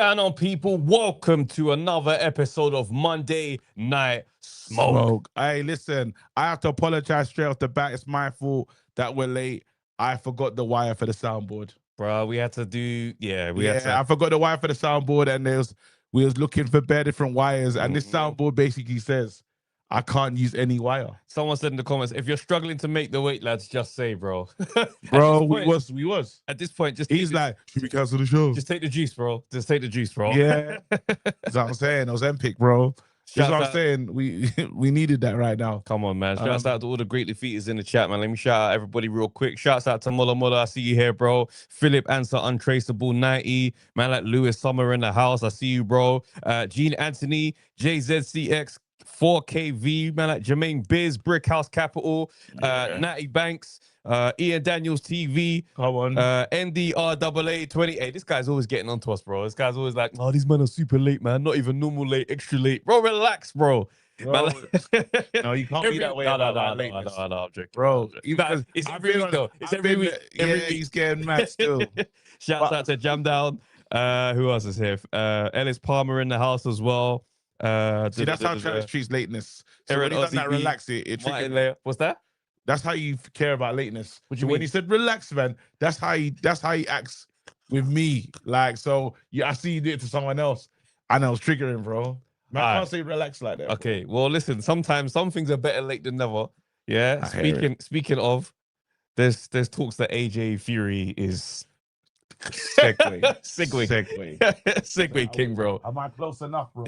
going on, people? Welcome to another episode of Monday Night Smoke. Hey, listen, I have to apologize straight off the bat. It's my fault that we're late. I forgot the wire for the soundboard. Bro, we had to do, I forgot the wire for the soundboard, and we was looking for bare different wires, and this soundboard basically says I can't use any wire. Someone said in the comments, if you're struggling to make the weight, lads, just say, bro. Bro, we was. At this point, He's like, should we cancel the show? Just take the juice, bro. Just take the juice, bro. Yeah. That's what I'm saying. It was Empic, bro. That's what I'm saying. We needed that right now. Come on, man. Shouts out to all the great defeaters in the chat, man. Let me shout out everybody real quick. Shouts out to Mulla Mulla. I see you here, bro. Philip Answer Untraceable 90. Man like Lewis Summer in the house. I see you, bro. Gene Anthony, JZCX, 4KV, man like Jermaine Biz, Brick House Capital, Natty Banks, Ian Daniels TV, come on, NDRAA 28. This guy's always getting onto us, bro. This guy's always like, oh, these men are super late, man. Not even normal late, extra late. Bro, relax, bro. No, you can't be that way. No, I'm joking. Bro, it's every week, though. It's every week. Every week. He's getting mad still. Shouts out to Jam Down. Who else is here? Ellis Palmer in the house as well. See, that's how Travis treats lateness. So when he does that, relax it triggers. What's that? That's how you care about lateness. What do you mean? When he said relax, man, that's how he acts with me. Like, so I see you do it to someone else, and I was triggering, bro. Man, I can't say relax like that. Okay, well, listen. Sometimes some things are better late than never. Yeah. Speaking of, there's talks that AJ Fury is Segway King, bro. Am I close enough, bro?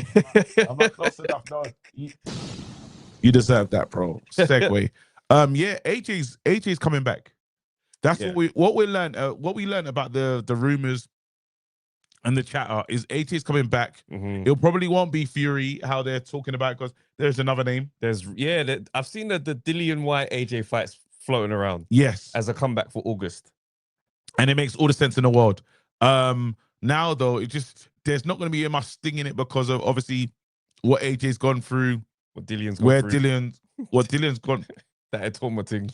Am I close enough? No, you deserve that, bro. Segway. AJ's coming back. That's what we learned. What we learned about the rumors and the chatter is AJ's coming back. It probably won't be Fury, how they're talking about, because there's another name. I've seen the Dillian White AJ fights floating around. Yes, as a comeback for August, and it makes all the sense in the world. Now though, there's not going to be much sting in it because of obviously what AJ's gone through, what Dillian's gone. That Etoma thing.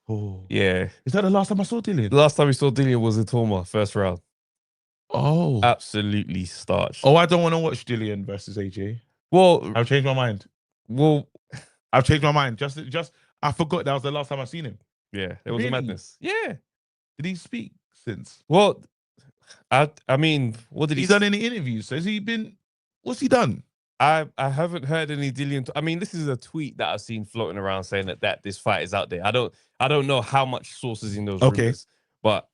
Oh yeah, is that the last time I saw Dillian? The last time we saw Dillian was Etoma, first round. Oh, absolutely starched. Oh, I don't want to watch Dillian versus AJ. Well, I've changed my mind. I've changed my mind. Just I forgot that was the last time I seen him. Yeah, it was a madness. Yeah. Did he speak since? Well, I mean, what did he? He's done any interviews? Has he been? What's he done? I haven't heard any Dillian. I mean, this is a tweet that I've seen floating around saying that this fight is out there. I don't know how much sources in those rumors, but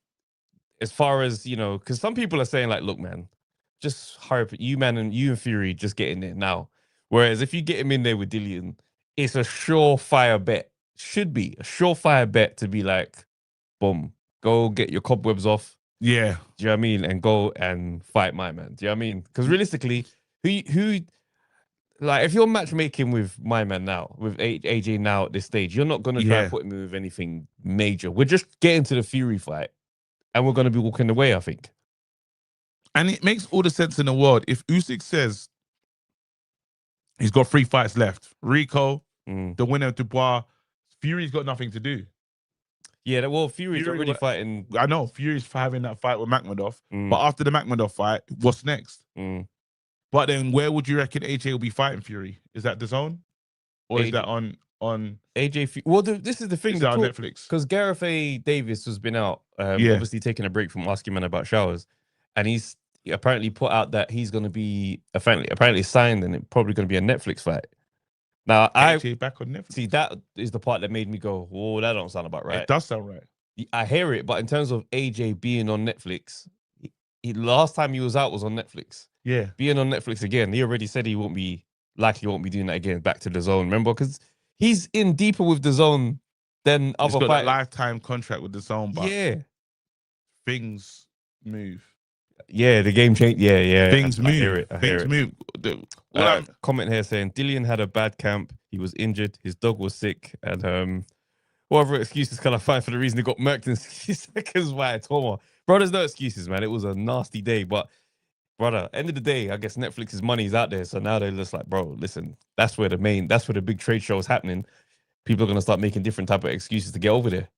as far as because some people are saying like, look, man, just hurry up, you and Fury just get in there now. Whereas if you get him in there with Dillian, it's a surefire bet. Should be a surefire bet to be like, boom, go get your cobwebs off. Yeah, do you know what I mean? And go and fight my man. Do you know what I mean? Because realistically, who like if you're matchmaking with my man now, with AJ now at this stage, you're not gonna try and put him with anything major. We're just getting to the Fury fight, and we're gonna be walking away, I think. And it makes all the sense in the world if Usyk says he's got 3 fights left. Rico, the winner of Dubois, Fury's got nothing to do. Yeah, well, Fury's already fighting. I know Fury's having that fight with Makhmudov, but after the Makhmudov fight, what's next? But then, where would you reckon AJ will be fighting Fury? Is that the zone, or is that on AJ? Well, this is the thing. Is that on Netflix? Because Gareth A. Davis has been out, obviously taking a break from asking man about showers, and he's apparently put out that he's going to be apparently signed, and it's probably going to be a Netflix fight. Now, AJ back on Netflix. See, that is the part that made me go, "Oh, that don't sound about right." It does sound right. I hear it, but in terms of AJ being on Netflix, last time he was out was on Netflix. Yeah, being on Netflix again, he already said he won't be doing that again. Back to the zone, remember? Because he's in deeper with the zone than other got fighters. A lifetime contract with the zone, but things move. Yeah, the game changed. Yeah. Things move. I hear it. Things move. Comment here saying Dillian had a bad camp. He was injured. His dog was sick, and whatever excuses can I find for the reason he got murked in 60 seconds by Etoma. Bro, there's no excuses, man. It was a nasty day, but brother, end of the day, I guess Netflix's money is out there. So now they're just like, bro, listen, that's where the big trade show is happening. People are going to start making different type of excuses to get over there.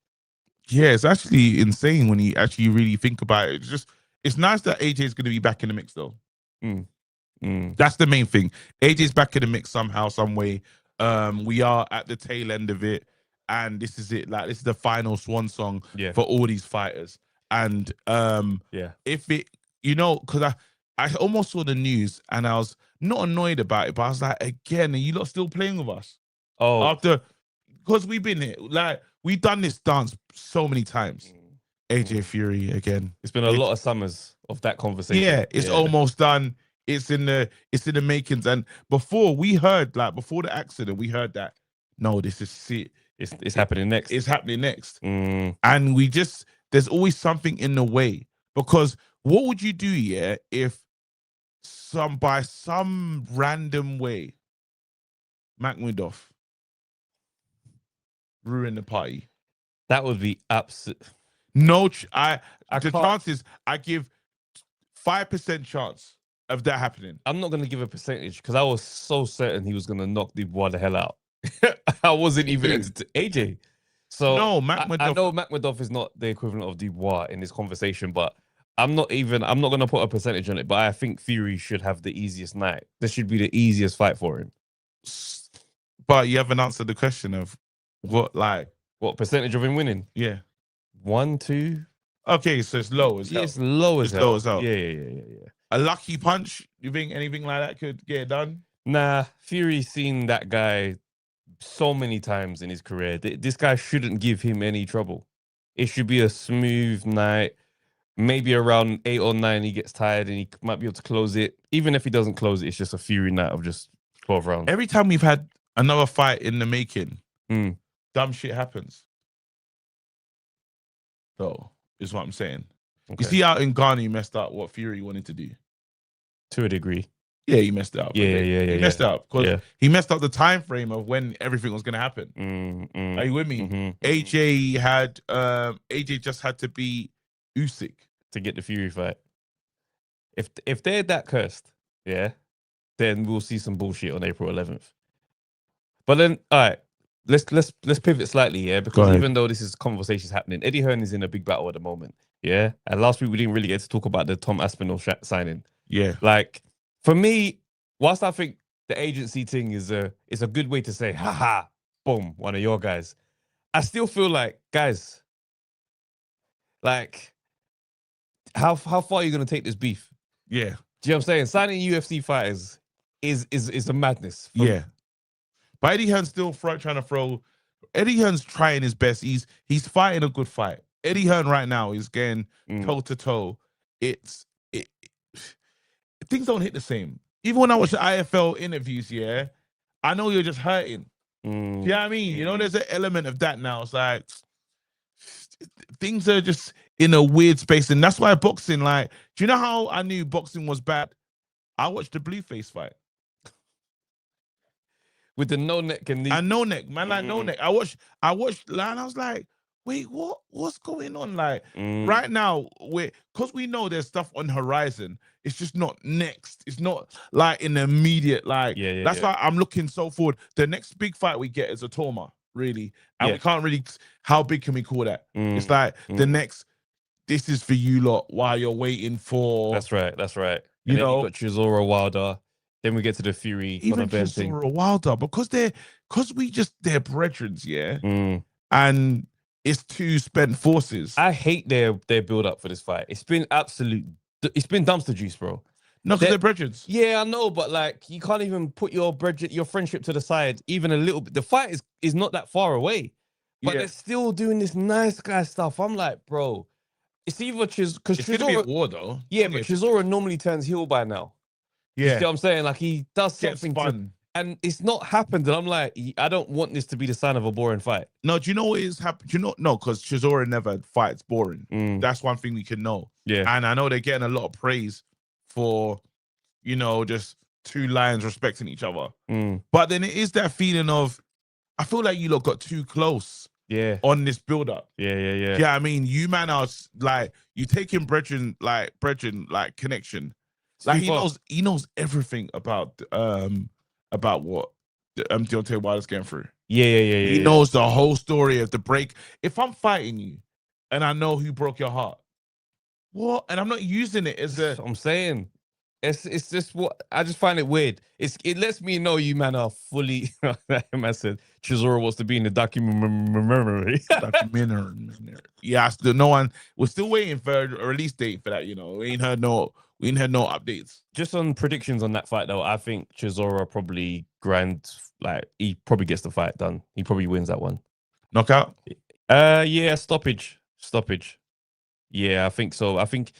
Yeah, it's actually insane when you actually really think about it. it's nice that AJ is going to be back in the mix though. Mm. That's the main thing. AJ's back in the mix somehow, some way. We are at the tail end of it, and this is it. Like, this is the final swan song for all these fighters. And if it, because I almost saw the news and I was not annoyed about it, but I was like, again, are you lot still playing with us? Oh, after, because we've been here, like, we've done this dance so many times. AJ Fury again. It's been a lot of summers of that conversation. Yeah, it's almost done. It's in the makings. And before we heard, like, before the accident, we heard that no, this is it. It's happening next. It's happening next. And we just, there's always something in the way. Because what would you do, if by some random way, Makhmudov ruined the party? That would be absolute. No, the chances, I give 5% chance of that happening. I'm not going to give a percentage because I was so certain he was going to knock Dubois the hell out. I wasn't even into AJ. So no, Makhmudov. I know Makhmudov is not the equivalent of Dubois in this conversation, but I'm not going to put a percentage on it. But I think Fury should have the easiest night. This should be the easiest fight for him. But you haven't answered the question of what percentage of him winning? Yeah. 1, 2. Okay, so it's low as hell. It's low as hell. Yeah. A lucky punch, you think anything like that could get it done? Nah, Fury's seen that guy so many times in his career. This guy shouldn't give him any trouble. It should be a smooth night. Maybe around 8 or 9, he gets tired and he might be able to close it. Even if he doesn't close it, it's just a Fury night of just 12 rounds. Every time we've had another fight in the making, dumb shit happens. So, is what I'm saying. Okay. You see out in Ghana, he messed up what Fury wanted to do. To a degree. Yeah, he messed it up. Yeah. He messed it up because he messed up the time frame of when everything was going to happen. Are you with me? AJ just had to be Usyk to get the Fury fight. If they're that cursed, then we'll see some bullshit on April 11th. But then, all right, let's pivot slightly, because even though this is conversations happening, Eddie Hearn is in a big battle at the moment, and last week we didn't really get to talk about the Tom Aspinall signing. Like, for me, whilst I think the agency thing is a good way to say, haha, boom, one of your guys, I still feel like, guys, like, how far are you gonna take this beef? Yeah. Do you know what I'm saying? Signing UFC fighters is a madness. But Eddie Hearn's still trying to throw. Eddie Hearn's trying his best. He's fighting a good fight. Eddie Hearn right now is getting toe to toe. Things don't hit the same. Even when I watch the IFL interviews, I know you're just hurting. Do you know what I mean? You know, there's an element of that now. It's like things are just in a weird space, and that's why boxing. Like, do you know how I knew boxing was bad? I watched the Blueface fight. With the no neck and no neck, man, like no neck. I watched, and I was like, wait, what's going on? Like right now, because we know there's stuff on horizon. It's just not next. It's not like in the immediate. Like that's why I'm looking so forward. The next big fight we get is a Toma, really, and we can't really. How big can we call that? It's like the next. This is for you lot while you're waiting for. That's right. You know, you got Chisora Wilder. Then we get to the Fury. Even Chisora Wilder, because they're brethren, and it's two spent forces. I hate their build up for this fight. It's been dumpster juice, bro. No, because they're brethren. Yeah, I know, but like you can't even put your friendship to the side even a little bit. The fight is not that far away, but they're still doing this nice guy stuff. I'm like, bro, it's either because Chisora, gonna be a war though. Yeah, but Chisora normally turns heel by now. You see what I'm saying? Like he does something fun. And it's not happened. And I'm like, I don't want this to be the sign of a boring fight. No, do you know what is happening? Do you know? No, because Chisora never fights boring. That's one thing we can know. Yeah. And I know they're getting a lot of praise for, just two lions respecting each other. But then it is that feeling of, I feel like you lot got too close. On this build up. Yeah. Yeah, I mean, you man are like, you taking brethren connection. Like he knows everything about what Deontay Wilder's going through. Yeah. He knows the whole story of the break. If I'm fighting you and I know who broke your heart, What? And I'm not using it as a. I'm saying. It's just what I just find it weird. It lets me know you man are fully. I said Chisora wants to be in the documentary. Yeah, still no one. We're still waiting for a release date for that. You know, we ain't heard no updates. Just on predictions on that fight though, I think Chisora probably he probably gets the fight done. He probably wins that one. Knockout. Yeah, stoppage. Yeah, I think so. I think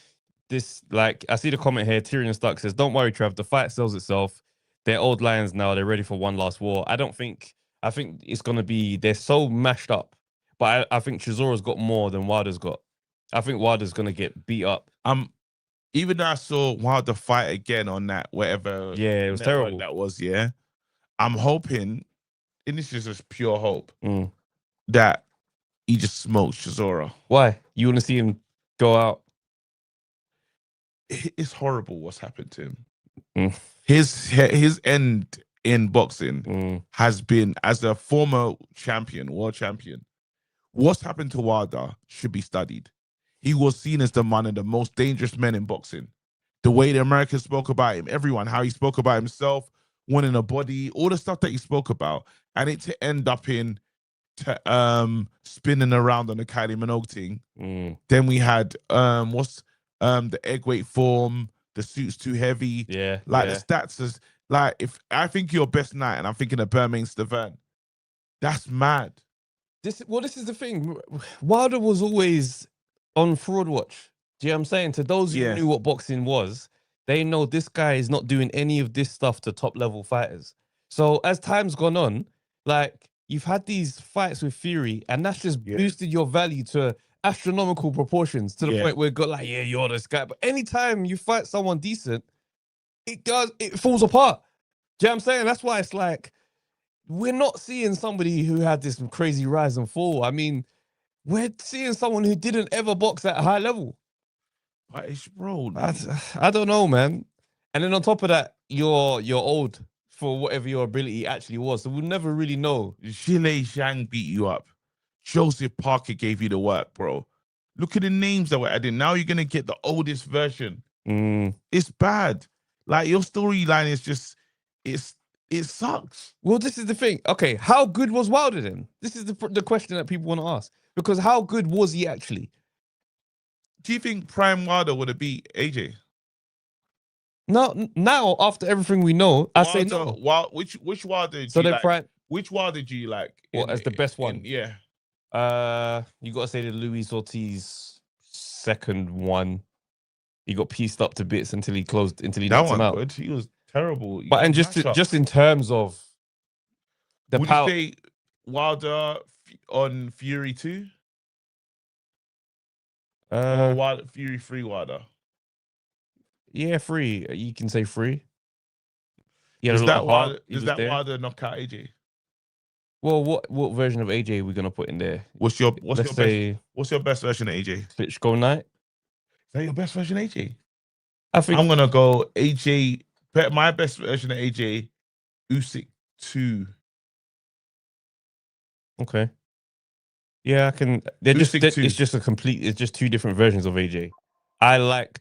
this, like, I see the comment here. Tyrion Stark says, "Don't worry, Trav. The fight sells itself. They're old lions now. They're ready for one last war." I think it's gonna be. They're so mashed up, but I think Chisora's got more than Wilder's got. I think Wilder's gonna get beat up. Even though I saw Wilder fight again on that whatever. Yeah, it was terrible. That was, yeah. I'm hoping, and this is just pure hope, that he just smokes Chisora. Why? You want to see him go out? It's horrible what's happened to him. His end in boxing has been, as a former world champion, what's happened to Wilder should be studied. He was seen as one of the most dangerous men in boxing. The way the Americans spoke about him, everyone, how he spoke about himself, wanting a body, all the stuff that he spoke about, and it to end up in spinning around on the Kylie Minogue thing. Then we had the egg weight form, the suit's too heavy. Yeah. The stats is like, if I think your best night, and I'm thinking of Bermane Stiverne, that's mad. This is the thing. Wilder was always on fraud watch. Do you know what I'm saying? To those who knew what boxing was, they know this guy is not doing any of this stuff to top level fighters. So as time's gone on, like, you've had these fights with Fury, and that's just boosted your value to astronomical proportions, to the point where it got like, yeah, you're this guy. But anytime you fight someone decent, it falls apart. Do you know what I'm saying? That's why it's like, we're not seeing somebody who had this crazy rise and fall. I mean, we're seeing someone who didn't ever box at a high level. But it's, bro, I don't know, man. And then on top of that, you're old for whatever your ability actually was. So we'll never really know. Zhilei Zhang beat you up. Joseph Parker gave you the work, bro. Look at the names that were added. Now you're gonna get the oldest version. It's bad. Like, your storyline is just, it sucks. Well, this is the thing. Okay, how good was Wilder then? This is the question that people want to ask. Because how good was he actually? Do you think Prime Wilder would have beat AJ? No, now after everything we know, I say no. Which Wilder? Which Wilder do you like? As the best one? Yeah. You got to say the Luis Ortiz second one. He got pieced up to bits until he knocked him out. Good. He was terrible. But and just in terms of the would power, you say Wilder on Fury 2? Wilder, Fury 3 Wilder. Yeah, 3. You can say 3. Yeah, does that Wilder knock out AJ? Well, what version of AJ are we gonna put in there? What's your best version of AJ? Klitschko Knight. Is that your best version of AJ? I think I'm gonna go AJ. My best version of AJ, Usyk 2. Okay. Yeah, I can. It's just two different versions of AJ. I like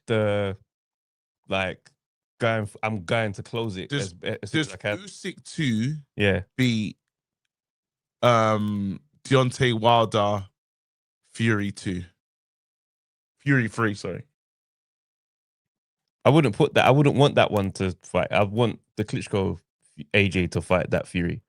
I'm going to close it as soon as I can. Usyk 2 be Deontay Wilder Fury 2. Fury 3, sorry. I wouldn't put that. I wouldn't want that one to fight. I want the Klitschko AJ to fight that Fury.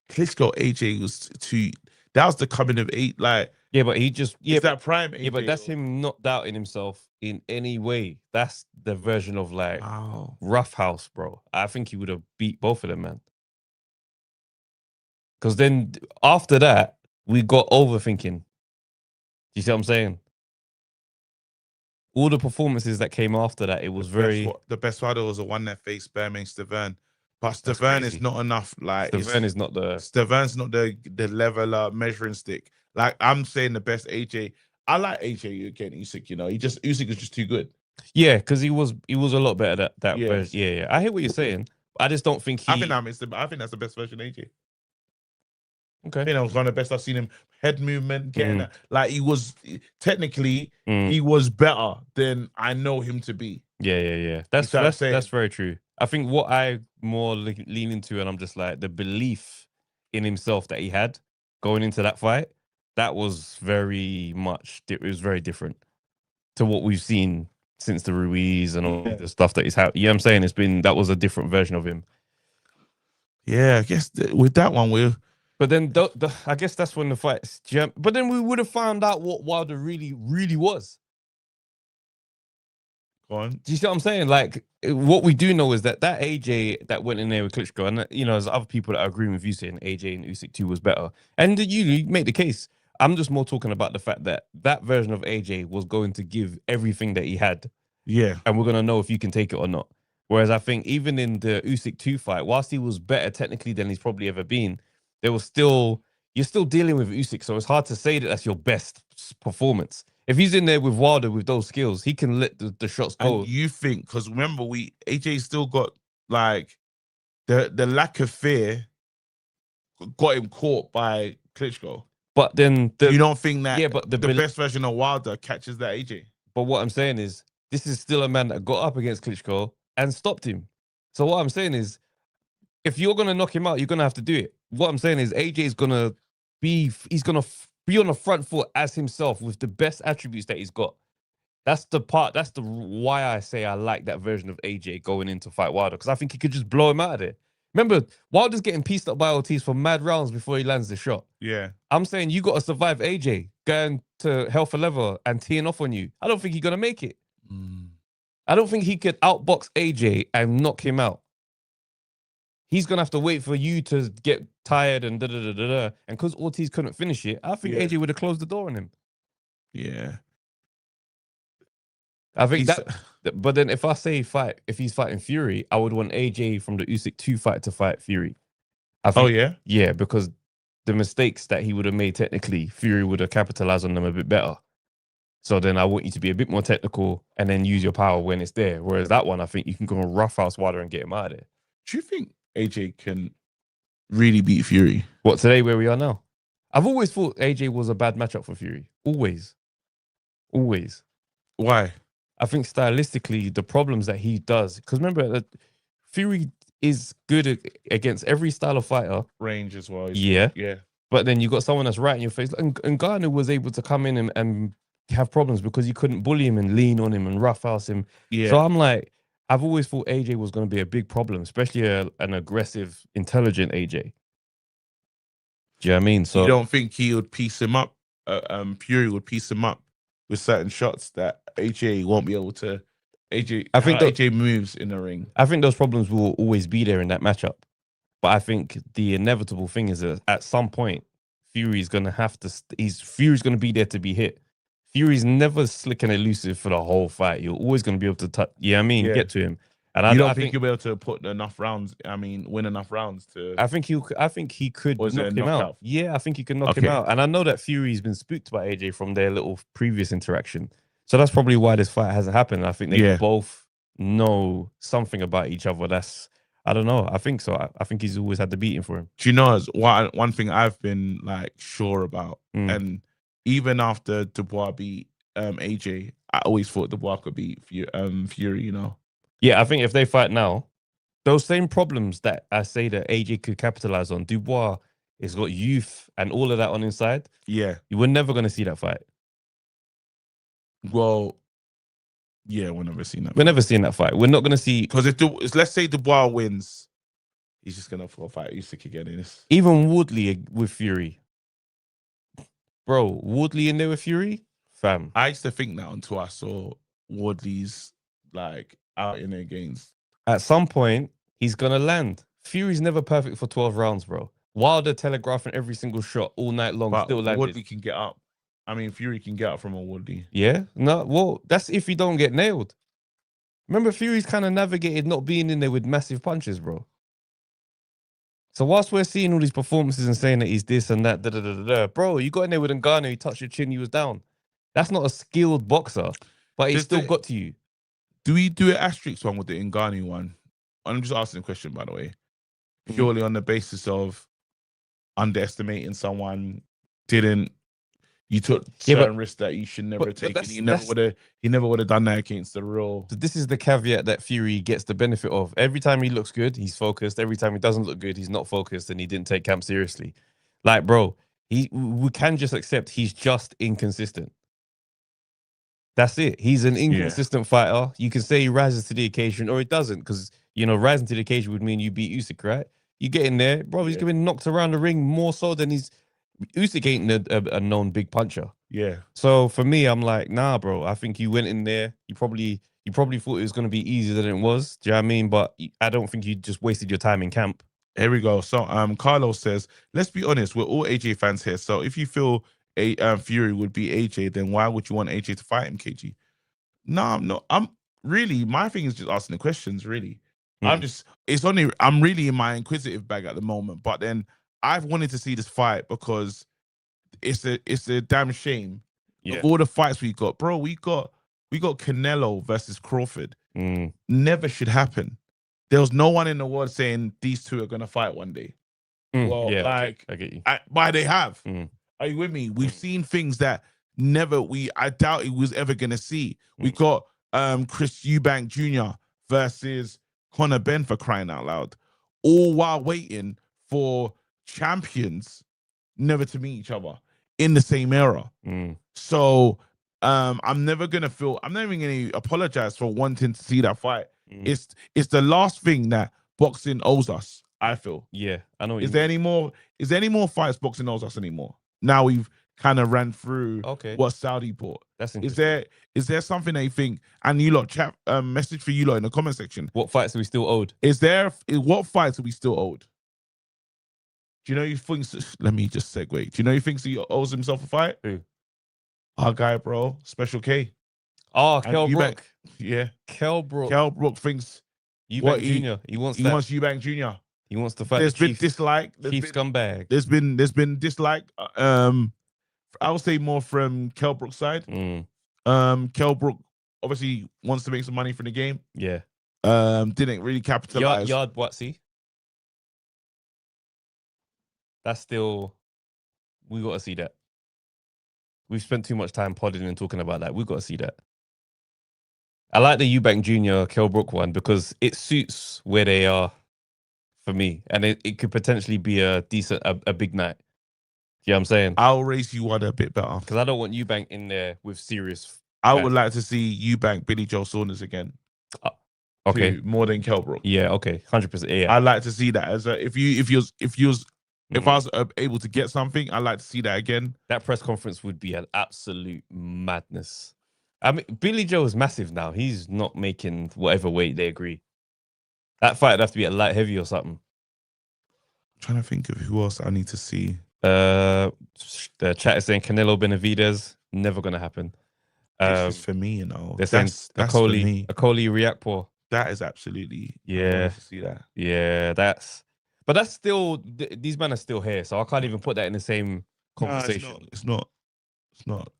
Klitschko AJ was too. That was the coming of 8. Like, yeah, but he just that prime AJ. Yeah, but that's him not doubting himself in any way. That's the version of like Rough House, bro. I think he would have beat both of them, man. Because then after that, we got overthinking. Do you see what I'm saying? All the performances that came after that, it was the best fighter was the one that faced Bermane Stiverne. But Stiverne is not enough. Like, Stiverne's not the level measuring stick. Like, I'm saying the best AJ. I like AJ again, Usyk. You know, Usyk is just too good. Yeah, because he was a lot better at that version. Yeah. I hear what you're saying. I just don't think I think that's the best version of AJ. Okay. I think that was one of the best I've seen him. Head movement, getting that. Like he was technically he was better than I know him to be. Yeah. That's very true. I think what I more lean into, and I'm just like the belief in himself that he had going into that fight. That was very much. It was very different to what we've seen since the Ruiz and all the stuff that he's had. You know what I'm saying? That was a different version of him. Yeah, I guess with that one But then I guess that's when the fights. But then we would have found out what Wilder really, really was. Go on. Do you see what I'm saying? Like, what we do know is that AJ that went in there with Klitschko, and there's other people that are agreeing with you saying AJ and Usyk 2 was better, and you make the case. I'm just more talking about the fact that version of AJ was going to give everything that he had. Yeah, and we're gonna know if you can take it or not. Whereas I think even in the Usyk 2 fight, whilst he was better technically than he's probably ever been, you're still dealing with Usyk, so it's hard to say that that's your best performance. If he's in there with Wilder with those skills, he can let the shots go. And you think, because remember, AJ still got like the lack of fear got him caught by Klitschko. But then you don't think that but the best version of Wilder catches that AJ? But what I'm saying is, this is still a man that got up against Klitschko and stopped him. So what I'm saying is, if you're gonna knock him out, you're gonna have to do it. What I'm saying is, AJ is gonna be on the front foot as himself with the best attributes that he's got. That's the why I say I like that version of AJ going into fight Wilder, because I think he could just blow him out of there. Remember, Wilder's getting pieced up by Ortiz for mad rounds before he lands the shot. Yeah. I'm saying you got to survive AJ going to hell for leather and teeing off on you. I don't think he's going to make it. I don't think he could outbox AJ and knock him out. He's going to have to wait for you to get tired and da-da-da-da-da. And because Ortiz couldn't finish it, I think AJ would have closed the door on him. Yeah. I think but then if he's fighting Fury, I would want AJ from the Usyk 2 fight to fight Fury. Yeah, because the mistakes that he would have made technically, Fury would have capitalized on them a bit better. So then I want you to be a bit more technical and then use your power when it's there. Whereas that one, I think you can go and roughhouse Wilder and get him out of there. Do you think AJ can really beat Fury? What, today where we are now? I've always thought AJ was a bad matchup for Fury. Always. Why? I think stylistically, the problems that he does, because remember, Fury is good against every style of fighter. Range as well. Yeah. Yeah. But then you got someone that's right in your face. And Ngannou was able to come in and have problems because you couldn't bully him and lean on him and roughhouse him. Yeah. So I'm like, I've always thought AJ was going to be a big problem, especially an aggressive, intelligent AJ. Do you know what I mean? So you don't think he would piece him up? Fury would piece him up with certain shots that AJ won't be able to. I think AJ moves in the ring. I think those problems will always be there in that matchup. But I think the inevitable thing is that at some point, Fury's going to have to. Fury's going to be there to be hit. Fury's never slick and elusive for the whole fight. You're always going to be able to touch. Get to him. And I don't think you'll be able to put enough rounds. win enough rounds to. I think he could knock him out. Yeah, I think he can knock him out. And I know that Fury's been spooked by AJ from their little previous interaction. So that's probably why this fight hasn't happened. I think they both know something about each other. I don't know. I think so. I think he's always had the beating for him. Do you know one thing I've been like sure about, and even after Dubois beat AJ, I always thought Dubois could beat Fury. You know. Yeah, I think if they fight now, those same problems that I say that AJ could capitalize on, Dubois has got youth and all of that on inside. Yeah, you were never going to see that fight. Well, yeah, we're never seeing that. We're never seeing that fight. We're not going to see, because if let's say Dubois wins, he's just going to fight Usyk again. Even Woodley with Fury, bro. Woodley in there with Fury, fam. I used to think that until I saw Woodley's like out in their games. At some point, he's gonna land. Fury's never perfect for 12 rounds, bro. Wilder telegraphing every single shot all night long, but still landed. Woodley can get up. Fury can get up from a Woodley. Yeah, no, well, that's if you don't get nailed. Remember, Fury's kind of navigated not being in there with massive punches, bro. So whilst we're seeing all these performances and saying that he's this and that, bro, you got in there with Ngannou, he touched your chin, you was down. That's not a skilled boxer, but he still got to you. Do we do an asterisk one with the Ngannou one? I'm just asking a question, by the way. Purely on the basis of, underestimating someone, you took Yeah, certain risks that you should never take. And he never would have done that against the real. So this is the caveat that Fury gets the benefit of. Every time he looks good, he's focused. Every time he doesn't look good, he's not focused, and he didn't take camp seriously. Like, bro, we can just accept he's just inconsistent. That's it. He's an inconsistent fighter. You can say he rises to the occasion, or it doesn't, because rising to the occasion would mean you beat Usyk, right? You get in there, bro. He's getting knocked around the ring more so than Usyk ain't a known big puncher. Yeah. So for me, I'm like, nah, bro. I think you went in there. You probably thought it was going to be easier than it was. Do you know what I mean? But I don't think you just wasted your time in camp. Here we go. So Carlos says, let's be honest, we're all AJ fans here. So if you feel Fury would be AJ, then why would you want AJ to fight him, KG? No, I'm not. My thing is just asking the questions, really. I'm really in my inquisitive bag at the moment. But then I've wanted to see this fight because it's a damn shame of all the fights we got, bro. We got Canelo versus Crawford. Never should happen. There was no one in the world saying these two are gonna fight one day. Well, I get you. But they have. Are you with me? We've seen things that I doubt it was ever gonna see. We got Chris Eubank Jr. versus Conor Benn, for crying out loud, all while waiting for champions never to meet each other in the same era. So I'm never even gonna apologize for wanting to see that fight. It's the last thing that boxing owes us, I feel. Yeah, I know. Is there any more fights boxing owes us anymore? Now we've kind of ran through what Saudi bought. That's interesting. Is there something that you think, and you lot chat message for you lot in the comment section? What fights are we still owed? What fights are we still owed? Do you know he thinks? Let me just segue. Do you know he thinks he owes himself a fight? Who? Our guy, bro, Special K. Oh, Kell Brook. Yeah, Kell Brook. Kell Brook thinks Eubank Jr. He wants Eubank Jr. He wants to fight. There's been dislike. Chief scumbag. There's been dislike. I would say more from Kell Brook's side. Kell Brook obviously wants to make some money from the game. Yeah. Didn't really capitalize. Yard Boatsy. That's still. We got to see that. We've spent too much time podding and talking about that. We've got to see that. I like the Eubank Jr. Kell Brook one because it suits where they are for me. And it could potentially be a big night. You know what I'm saying? I'll raise you one a bit better. Because I don't want Eubank in there with serious. I would like to see Eubank Billy Joe Saunders again. Okay. More than Kell Brook. Yeah, okay. 100%. Yeah. I'd like to see that as if I was able to get something, I'd like to see that again. That press conference would be an absolute madness. I mean, Billy Joe is massive now. He's not making whatever weight they agree. That fight would have to be a light heavy or something. I'm trying to think of who else I need to see. The chat is saying Canelo Benavidez, never gonna happen. This is for me, you know. They're saying Akoli Riakpo. That is absolutely to see that. Yeah, but that's still these men are still here, so I can't even put that in the same conversation. It's not.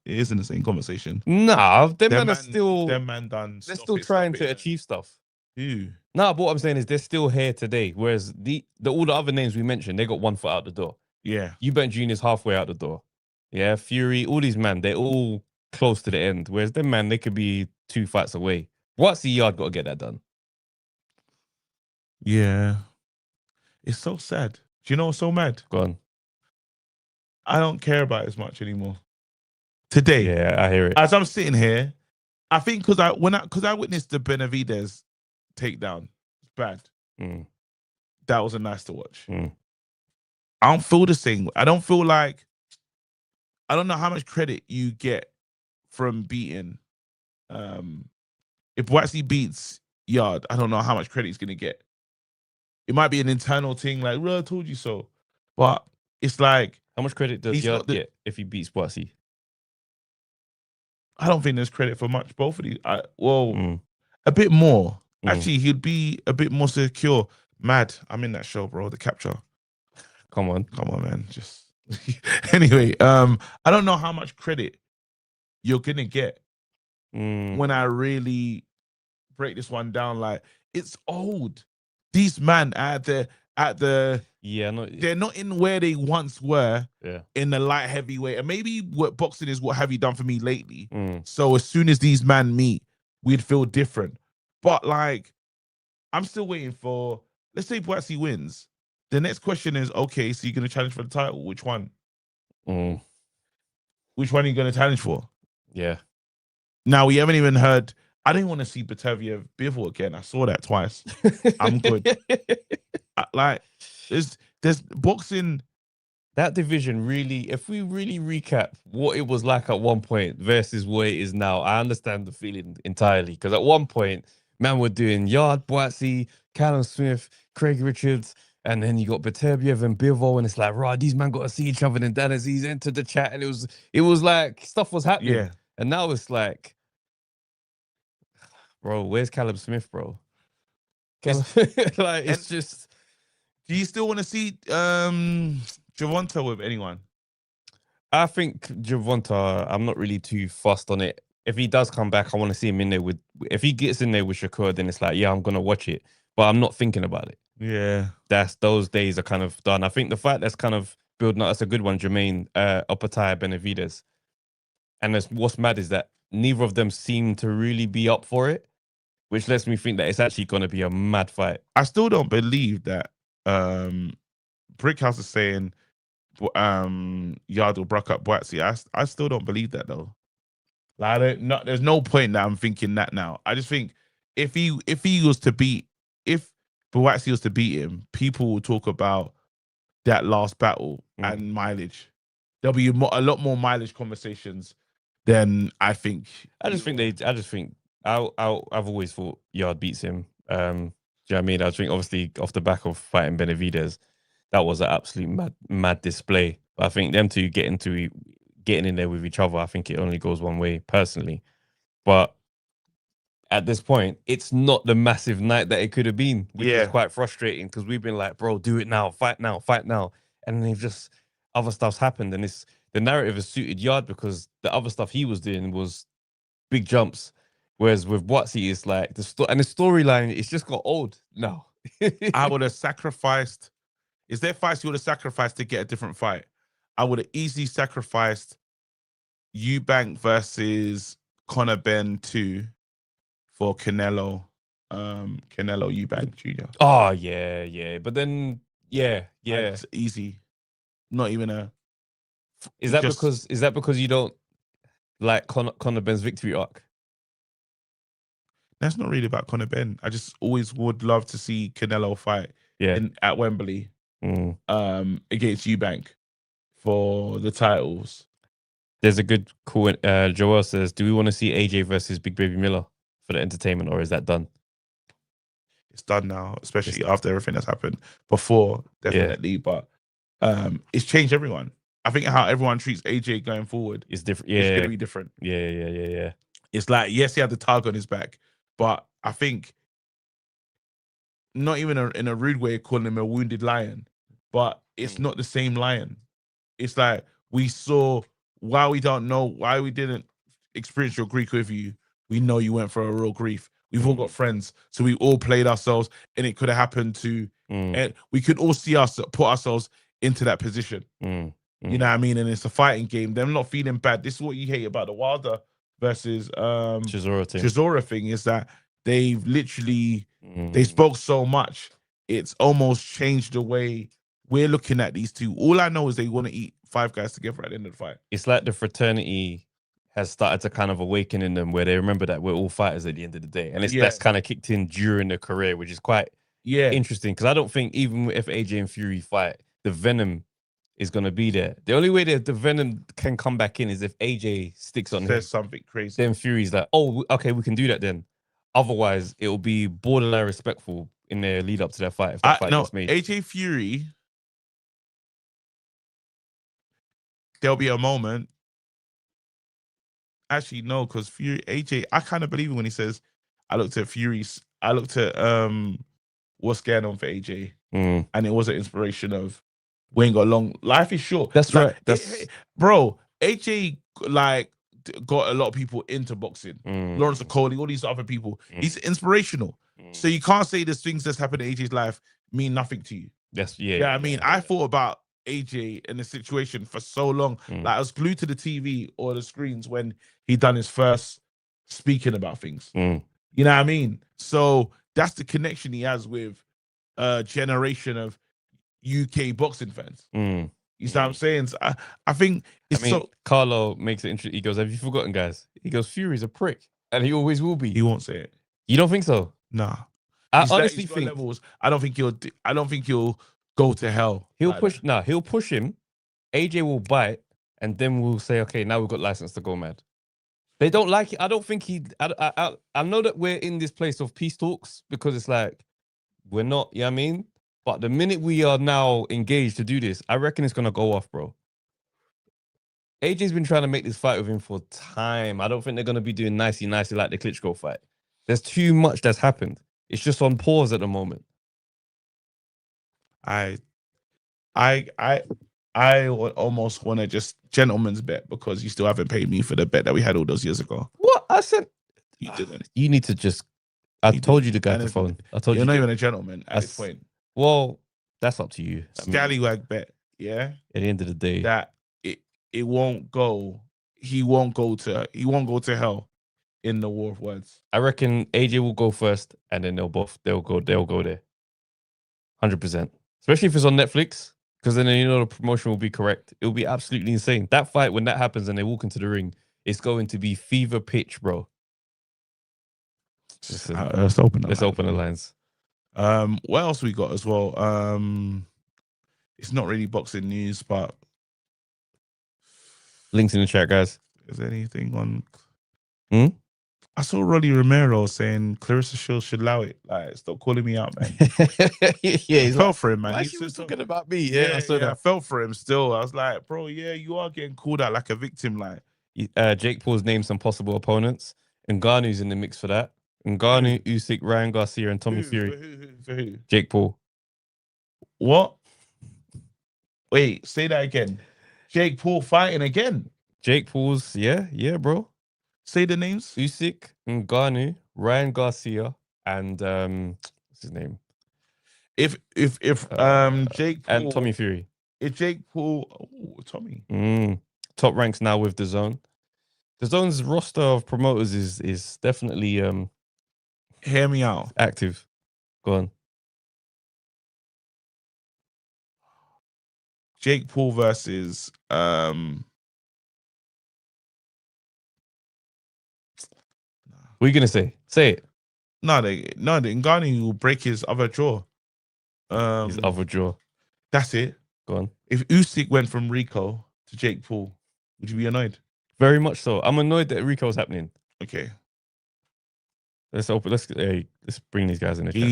It isn't the same conversation. Nah, them men are still. Them man done. They're still trying to achieve stuff. Who? Nah, but what I'm saying is they're still here today. Whereas all the other names we mentioned, they got 1 foot out the door. Yeah. Eubank Jr. is halfway out the door. Yeah, Fury, all these men, they're all close to the end. Whereas them man, they could be 2 fights away. What's the yard got to get that done? Yeah. It's so sad. Do you know what's so mad? Go on. I don't care about it as much anymore. Today. Yeah, I hear it. As I'm sitting here, I think because I witnessed the Benavidez takedown. It's bad. That wasn't nice to watch. I don't feel the same. I don't feel like, I don't know how much credit you get from beating. If Waxy beats Yard, I don't know how much credit he's going to get. It might be an internal thing like, I told you so. But it's like. How much credit does Yard get if he beats Waxy? I don't think there's credit for much. Both of these. A bit more. Actually, he'd be a bit more secure. Mad. I'm in that show, bro. The Capture. Come on, man. Just anyway. I don't know how much credit you're gonna get when I really break this one down. Like, it's old. These men at at the no, they're not in where they once were. Yeah. In the light heavyweight, and maybe what boxing is. What have you done for me lately? Mm. So as soon as these men meet, we'd feel different. But like, I'm still waiting for. Let's say Buatsi wins. The next question is, okay, so you're gonna challenge for the title? Which one? Mm. Which one are you gonna challenge for? Yeah. Now we haven't even heard. I didn't want to see Batavia Bivol again. I saw that twice. I'm good. Like, there's boxing. That division really, if we really recap what it was like at one point versus what it is now, I understand the feeling entirely. Because at one point, man, we're doing Yard, Buatsi, Callum Smith, Craig Richards, and then you got Beterbiev and Bivol, and it's like, right, these men got to see each other. And then Dan Aziz entered the chat, and it was like stuff was happening. Yeah. And now it's like, bro, where's Callum Smith, bro? It's just. Do you still want to see Gervonta with anyone? I think Gervonta, I'm not really too fussed on it. If he does come back, I want to see him in there if he gets in there with Shakur, then it's like, yeah, I'm gonna watch it. But I'm not thinking about it. Yeah. Those days are kind of done. I think the fight that's kind of building up, that's a good one, Jermaine Opataya Benavides. And what's mad is that neither of them seem to really be up for it, which lets me think that it's actually gonna be a mad fight. I still don't believe that Brickhouse is saying Yard will bruck up Buatsi. I still don't believe that though. Like, there's no point that I'm thinking that now. I just think if Buatsi was to beat him, people will talk about that last battle and mileage. There'll be a lot more mileage conversations than I think. I've always thought Yard beats him. Do you know what I mean? I think obviously off the back of fighting Benavides, that was an absolute mad display. But I think them two getting in there with each other, I think it only goes one way personally. But at this point, it's not the massive night that it could have been, which is quite frustrating because we've been like, bro, do it now, fight now. And then just other stuff's happened. And the narrative has suited Yard because the other stuff he was doing was big jumps. Whereas with Buatsi, it's like the storyline, it's just got old now. I would have sacrificed. Is there fights you would have sacrificed to get a different fight? I would have easily sacrificed Eubank versus Conor Benn 2 for Canelo Eubank Jr. Oh yeah. But then It's easy. Not even a. Is that because you don't like Conor Benn's victory arc? That's not really about Conor Benn. I just always would love to see Canelo fight at Wembley against Eubank for the titles. There's a good call. Joel says, do we want to see AJ versus Big Baby Miller for the entertainment, or is that done? It's done now, especially after everything that's happened. Before, definitely, but it's changed everyone. I think how everyone treats AJ going forward is different. It's going to be different. Yeah. It's like, yes, he had the tag on his back, but I think not even in a rude way calling him a wounded lion, but it's not the same lion. It's like we saw why we didn't experience your grief with you. We know you went for a real grief. We've all got friends, so we all played ourselves, and it could have happened to. And we could all see put ourselves into that position. You know what I mean? And it's a fighting game. Them not feeling bad. This is what you hate about the Wilder versus Chisora thing, is that they've literally they spoke so much. It's almost changed the way we're looking at these two. All I know is they want to eat five guys together at the end of the fight. It's like the fraternity has started to kind of awaken in them, where they remember that we're all fighters at the end of the day, and that's kind of kicked in during the career, which is quite interesting. Because I don't think even if AJ and Fury fight, the venom is going to be there. The only way that the venom can come back in is if AJ sticks on him, something crazy. Then Fury's like, oh, okay, we can do that then. Otherwise, it will be borderline respectful in their lead up to that fight. If that fight gets made. AJ Fury, there'll be a moment. Actually, no, because Fury, AJ, I kind of believe him when he says, I looked at what's going on for AJ. And it was an inspiration of, we ain't got long. Life is short. That's right. Bro, AJ got a lot of people into boxing. Lawrence Okoli, all these other people. He's inspirational. So you can't say there's things that's happened in AJ's life mean nothing to you. Yes, yeah. Yeah, I mean, I thought about AJ in the situation for so long. Mm. Like I was glued to the TV or the screens when he done his first speaking about things. Mm. You know what I mean? So that's the connection he has with a generation of UK boxing fans. Mm. You know what I'm saying? So I think it's so. Carlo makes it interesting. He goes, "Have you forgotten, guys?" He goes, "Fury's a prick, and he always will be." He won't say it. You don't think so? Nah. I honestly think levels. I don't think he'll go to hell. He'll like push. that. No, he'll push him. AJ will bite, and then we'll say, "Okay, now we've got license to go mad." They don't like it. I don't think he. I know that we're in this place of peace talks because it's like we're not. You know what I mean? But the minute we are now engaged to do this, I reckon it's gonna go off, bro. AJ's been trying to make this fight with him for time. I don't think they're gonna be doing nicey like the Klitschko fight. There's too much that's happened. It's just on pause at the moment. I would almost want to just gentleman's bet because you still haven't paid me for the bet that we had all those years ago. What I said? You didn't. You need to just. I told you to go to the phone. I told you. You're not even a gentleman at this point. Well, that's up to you. Scallywag bet. Yeah. At the end of the day, that it won't go. He won't go to hell. In the war of words, I reckon AJ will go first, and then they'll go there. 100%. Especially if it's on Netflix, because then you know the promotion will be correct. It'll be absolutely insane. That fight, when that happens and they walk into the ring, it's going to be fever pitch, bro. Listen, let's open the lines. What else we got as well? It's not really boxing news, but links in the chat, guys. Is there anything on? I saw Rolly Romero saying Clarissa Shields should allow it. Like, stop calling me out, man. Yeah, I felt for him, man. He was talking about me. Yeah, I felt for him still. I was like, bro, yeah, you are getting called out like a victim. Like, Jake Paul's named some possible opponents, and Ngannou's in the mix for that. Ngannou, Usyk, Ryan Garcia, and Tommy Fury. Who? Jake Paul. What? Wait, say that again. Jake Paul fighting again. Jake Paul's, yeah, bro. Say the names. Usyk, Ngannou, Ryan Garcia, and what's his name? If Jake Paul and Tommy Fury. If Jake Paul, Tommy. Top ranks now with DAZN. DAZN's roster of promoters is definitely hear me out. Active. Go on. Jake Paul versus What are you gonna say? Say it. No, the Ngannou will break his other jaw. His other jaw. That's it. Go on. If Usyk went from Rico to Jake Paul, would you be annoyed? Very much so. I'm annoyed that Rico's happening. Okay. Let's bring these guys in the chat.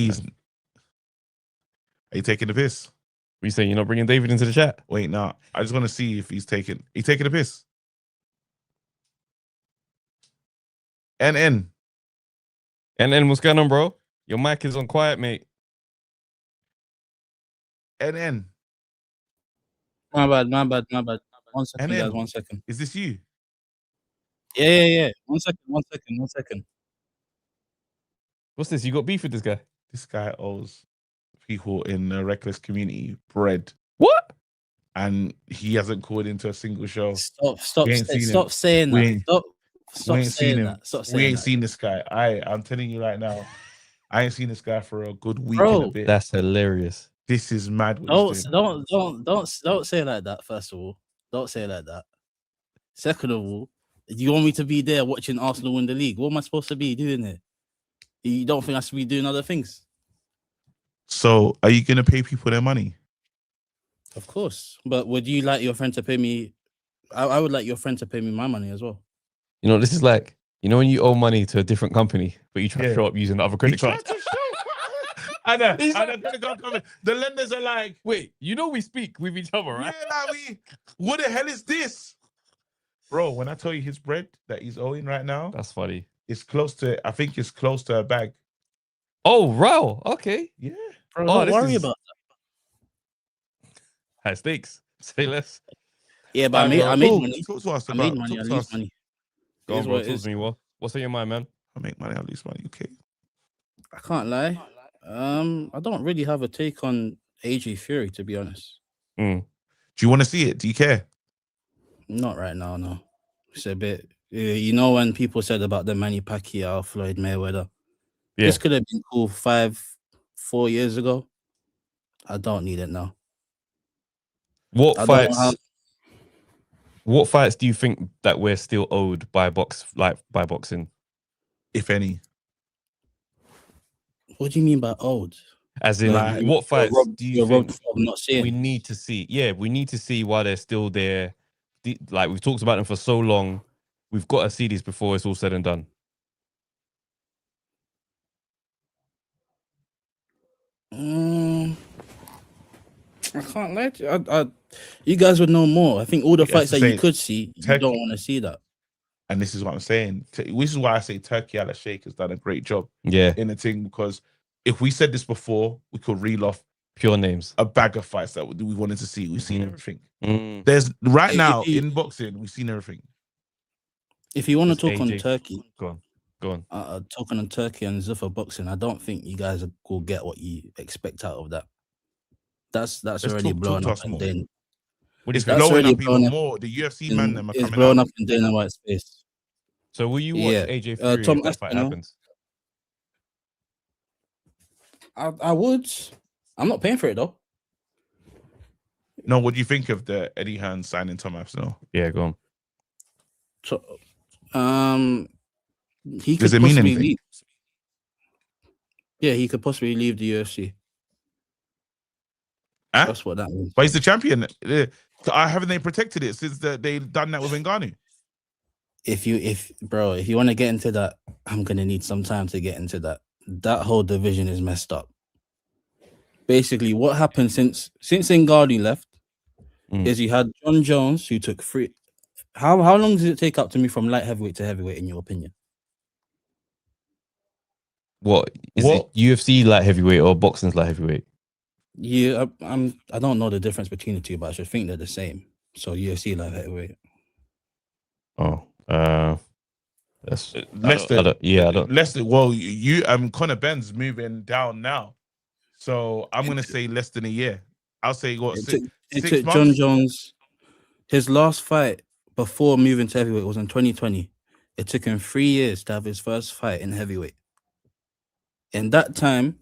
Are you taking the piss? What are you saying? You're not bringing David into the chat? Wait, no. I just want to see if he's taking the piss. NN, what's going on, bro? Your mic is on quiet, mate. NN. My bad. 1 second, guys. 1 second. Is this you? Yeah. 1 second. What's this? You got beef with this guy? This guy owes people in the Reckless community bread. What? And he hasn't called into a single show. Stop saying that. Stop saying that. We ain't seen this guy. I'm telling you right now, I ain't seen this guy for a good week Bro, and a bit. That's hilarious. This is mad. Don't say it like that. First of all, don't say it like that. Second of all, you want me to be there watching Arsenal win the league? What am I supposed to be doing here? You don't think I should be doing other things? So, are you gonna pay people their money? Of course, but would you like your friend to pay me? I would like your friend to pay me my money as well. You know, this is like, you know, when you owe money to a different company, but you try to show up using the other credit card. I know. The lenders are like, wait, you know we speak with each other, right? Yeah, like what the hell is this? Bro, when I tell you his bread that he's owing right now, that's funny. I think it's close to a bag. Oh, wow. Okay. Yeah. Bro, don't worry about that. High stakes. Say less. Yeah, but I made money. Talk to us I made money. I lose money. Go on, bro. Talk to me. What's on your mind, man? I make money. I lose money. Okay. I can't lie. I don't really have a take on AJ Fury, to be honest. Mm. Do you want to see it? Do you care? Not right now, no. It's a bit. You know when people said about the Manny Pacquiao, Floyd Mayweather. Yeah. This could have been cool 4 years ago. I don't need it now. What I don't know how- fights? What fights do you think that we're still owed by boxing? If any. What do you mean by old? As in, Like, what fights do you think not seeing? we need to see? Yeah, we need to see while they're still there. Like we've talked about them for so long, we've got to see these before it's all said and done. I can't lie to you. You guys would know more. I think all the fights that you could see, you Turkey. don't want to see that. And this is what I'm saying. This is why I say Turkey Al Sheikh has done a great job Yeah, in the thing, because if we said this before, we could reel off pure names. a bag of fights that we wanted to see. We've seen everything. Mm. There's right If now you- in boxing, we've seen everything. If you want to It's talk on AJ. Turkey, Go on. talking on Turkey and Zuffa boxing, I don't think you guys will get what you expect out of that. That's already talk blown to up us and more. then It's That's blowing already up blown even up more. The UFC man them are it's coming blown out. up in Dana White's face. So will you watch Yeah. AJ Fury Tom if that fight Aspinall. happens? I would. I'm not paying for it though. No, what do you think of the Eddie Hearn signing Tom Aspinall? Yeah, go on. So, he could Does it mean possibly anything? leave. Yeah, he could possibly leave the UFC. Huh? That's what that means. But he's the champion. Haven't they protected it since they've done that with Ngannou? If you want to get into that, I'm gonna need some time to get into that. That whole division is messed up. Basically, what happened since Ngannou left is you had John Jones who took free. How long does it take up to move from light heavyweight to heavyweight, in your opinion? What is What? it? UFC light heavyweight or boxing's light heavyweight? Yeah, I don't know the difference between the two, but I should think they're the same. So UFC light heavyweight. Oh, that's Leicester. I don't. Leicester. Well, Conor Ben's moving down now, so I'm gonna say less than a year. I'll say what It 6 took 6 John months. Jones. His last fight before moving to heavyweight was in 2020. It took him 3 years to have his first fight in heavyweight. In that time,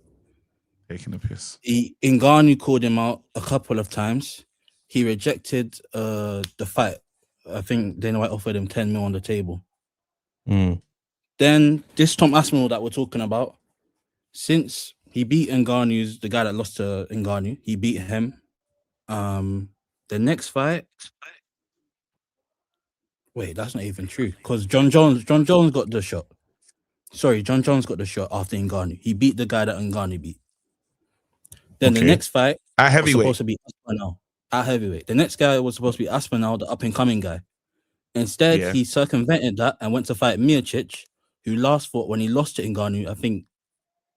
Taking a piss. Ngannou called him out a couple of times. He rejected the fight. I think Dana White offered him 10 mil on the table. Then this Tom Aspinall that we're talking about, since he beat Ngannou's the guy that lost to Ngannou, he beat him. The next fight. Wait, that's not even true. Because John Jones got the shot. Sorry, John Jones got the shot after Ngannou. He beat the guy that Ngannou beat. Then the Okay. next fight At was heavyweight. supposed to be Aspinall at heavyweight. The next guy was supposed to be Aspinall, the up and coming guy. Instead, Yeah. he circumvented that and went to fight Miocic, who last fought when he lost to Ngannou, I think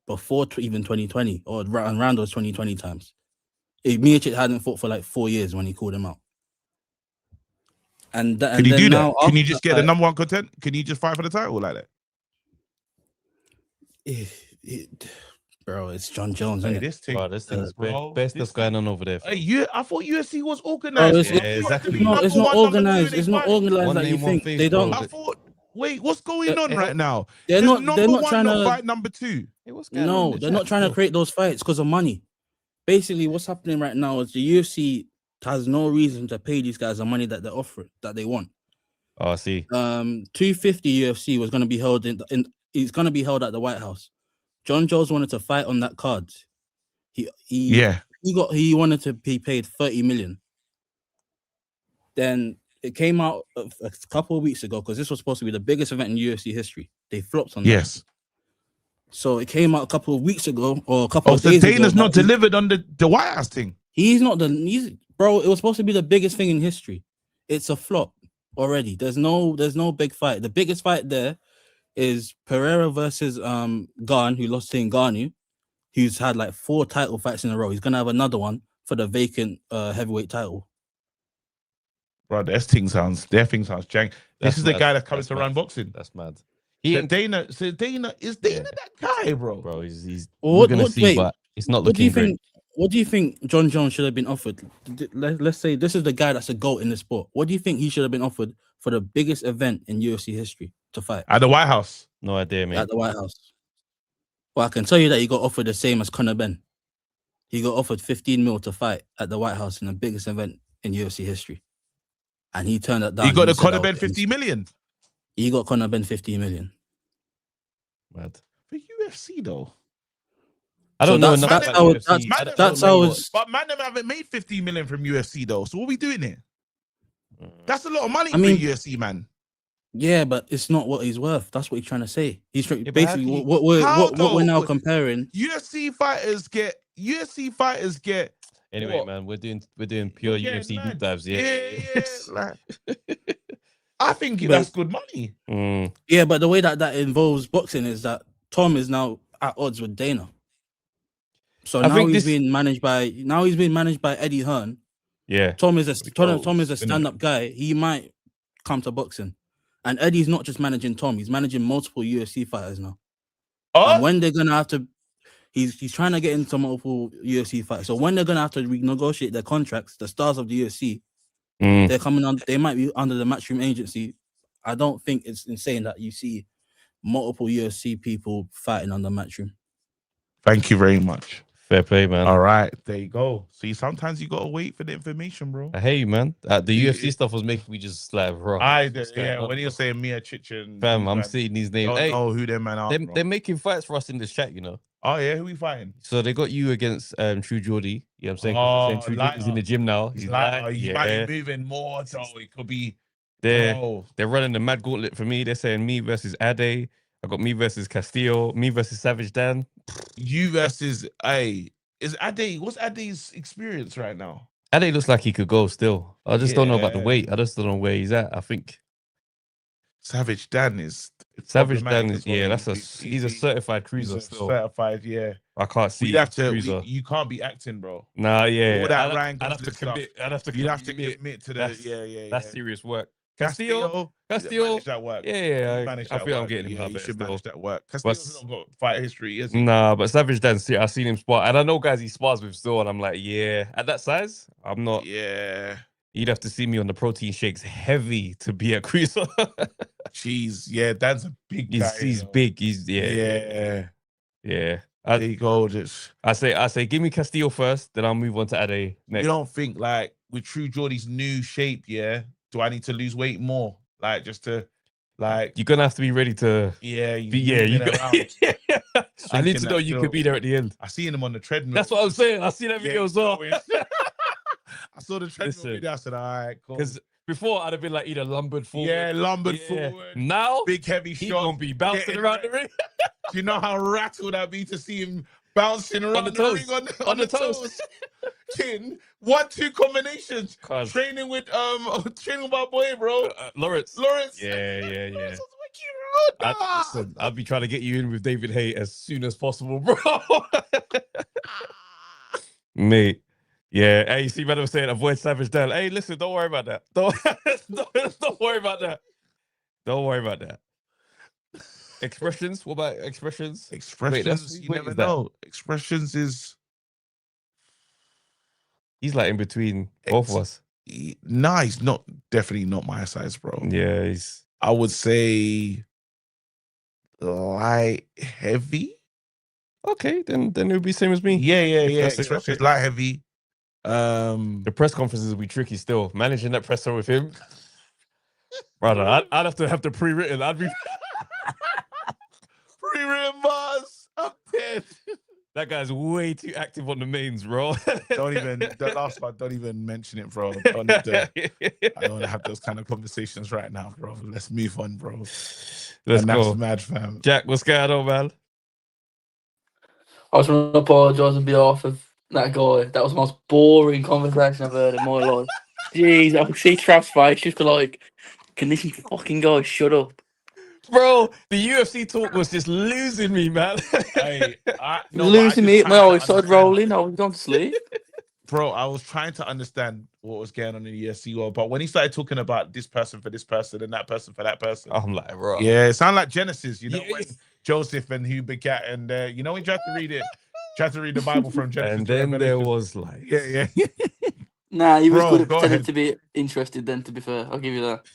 before even 2020 or around those 2020 times. Miocic hadn't fought for like 4 years when he called him out. And Can you do that? Can you after just that get the fight- number one content? Can you just fight for the title like that? Bro, it's John Jones, Hey, isn't it? this thing, Wow, this thing's bro, best this stuff going on over there. Hey, I thought UFC was Bro, organized. it's not, exactly. it's not Number one, number two, organized. they It's not fight. organized One like you name, one think. face, They don't. bro. I thought, wait, what's going on It- right now? They're Does not. number They're not one trying not to. fight number two. Hey, what's going on No, in the they're chat? not trying to create those fights because of money. Basically, what's happening right now is the UFC has no reason to pay these guys the money that they offer, that they want. Oh, I see. 250 UFC was going to be held in. It's going to be held at the White House. John Jones wanted to fight on that card. He wanted to be paid 30 million. Then it came out a couple of weeks ago because this was supposed to be the biggest event in UFC history. They flopped on that. Yes. So it came out a couple of weeks ago or a couple Oh, of so days ago. Dana's not that he- delivered on the White House thing. Bro, it was supposed to be the biggest thing in history. It's a flop already. There's no big fight. The biggest fight there is Pereira versus Garn, who lost to Ngannou, who's had like 4 title fights in a row. He's gonna have another one for the vacant heavyweight title. Bro, their thing sounds jank. This is the guy that's coming to run boxing. That's mad. Dana is Dana that guy, bro. Bro, he's Well, we're gonna what- see, wait, but it's not What do you looking great. think? What do you think John Jones should have been offered? Let's say this is the guy that's a GOAT in the sport. What do you think he should have been offered for the biggest event in UFC history to fight? At the White House. No idea, mate. At the White House. Well, I can tell you that he got offered the same as Conor Benn. He got offered 15 mil to fight at the White House in the biggest event in UFC history. And he turned that down. He got the Conor Benn 50 million. He got Conor Benn 50 million. Mad. For UFC though. I don't know enough that's about how- UFC. that's how it's. But man, them haven't made 50 million from UFC though. So what are we doing here? That's a lot of money I mean- for UFC, man. Yeah, but it's not what he's worth. That's what he's trying to say. He's but how basically can you- what we're now comparing. UFC fighters get. Anyway, What? man, we're doing pure Yeah, UFC man. deep dives. Yeah. Like, I think But- that's good money. Mm, Yeah, but the way that involves boxing is that Tom is now at odds with Dana. So I now think he's this- being managed by Eddie Hearn. yeah. Tom is a goals, Tom is a innit? stand-up guy. He might come to boxing. And Eddie's not just managing Tom, he's managing multiple UFC fighters now. And when they're gonna have to he's trying to get into multiple UFC fights. So when they're gonna have to renegotiate their contracts, the stars of the UFC, Mm. they're coming on, they might be under the Matchroom agency. I don't think it's insane that you see multiple UFC people fighting under Matchroom. Thank you very much. Fair play, man. All right, there you go. See, sometimes you gotta wait for the information, bro. I hear you, man. The Yeah. UFC stuff was making me just like, bro. what's going Yeah. on, When you're bro? saying Mia Chichin, Fam, I'm seeing these names. don't Hey, know who them man are. bro. they're making fights for us in this chat, you know. Oh yeah, who we fighting? So they got you against True Geordie. You know what I'm saying? 'Cause Oh, they're saying True Geordie's in lighter. the gym now. He's He's like, like, he might be moving more, so it could be. they're Oh, they're running the mad gauntlet for me. They're saying me versus Ade. I got me versus Castillo, me versus Savage Dan. you versus is Ade? What's Ade's experience right now? Ade looks like he could go still. I just don't know about the Yeah. weight. I just don't know where he's at. I think Savage Dan is Savage problematic Dan as is well. that's he's a certified he's cruiser a still. certified. Yeah, I can't see we'd have to. cruiser. You can't be acting, bro. Nah, yeah. All that I'd Ryan have to Gosling stuff. commit. I'd have to You'd have to commit. commit to the. That's- Yeah. That's serious work. Castillo, Castillo, Castillo. manage that work. Yeah, Manage I that feel I'm work. getting him Yeah, out you there should still. manage that work. Castillo's But- not got fight history, is he? Nah, but Savage Dan, see, I've seen him spar, and I know guys he spars with still, and I'm like, yeah, at that size, I'm not. Yeah. You'd have to see me on the protein shakes heavy to be a cruiser. Jeez, yeah, Dan's a big guy. he's though. big. He's yeah. Yeah. There There you go. Just I say, give me Castillo first, then I'll move on to Ade next. you don't think like with True Geordie's new shape, yeah? Do I need to lose weight more? Like just to like You're gonna have to be ready to. yeah, You moving got. around, I need sinking to know that you dough. could be there at the end. I seen him on the treadmill. That's what I'm saying. I see that Yeah, video as well. going. I saw the treadmill Listen, video. I said, all right, cool. Because before I'd have been like either lumbered forward. Yeah, lumbered Yeah. forward, Now big heavy he's shot. gonna be bouncing getting around the ready. ring. Do you know how rattled I'd be to see him bouncing around the the, toes. ring On the toes. Kin, 1-2 combinations. Cause, Training with training with my boy, bro. Lawrence. Lawrence. Yeah. Lawrence was wicked, bro. Listen, I'll be trying to get you in with David Hay as soon as possible, bro. Mate. Yeah. Hey, you see, man, I was saying avoid Savage Dan. Hey, listen, don't worry about that. Don't worry about that. Don't worry about that. Expressions? What about expressions? Expressions, you wait, never is that- know. Expressions is He's like in between both of us. nah, he's not definitely not my size, bro. Yeah, he's I would say light heavy. okay. Then it would be same as me. Yeah. that's it, Expressions okay. light heavy. The press conferences will be tricky still. Managing that presser with him, brother. I'd have to have the pre-written. I'd be pre-written bars. I'm dead. that guy's way too active on the mains, bro. Don't even the last one. Don't even mention it, bro. Don't need to, I don't want to have those kind of conversations right now, bro. Let's move on, bro. Let's And that's go, mad, fam. Jack. What's going on, man? I just want to apologise on behalf of that guy. That was the most boring conversation I've heard in my life. Jeez, I could see Trav's face just like, can this fucking guy shut up? Bro, the UFC talk was just losing me, man. Hey, Losing me, my eyes started rolling. I was going to sleep. Bro, I was trying to understand what was going on in the UFC world, but when he started talking about this person for this person and that person for that person, I'm like, bro. yeah, it sounded like Genesis, you know, Yeah. when Joseph and who begat, and you know, when you have to read it, Tried to read the Bible from Genesis. And to then there Revelation. was like, Yeah. Nah, he was Bro, good at go pretending ahead. to be interested. Then, to be fair, I'll give you that.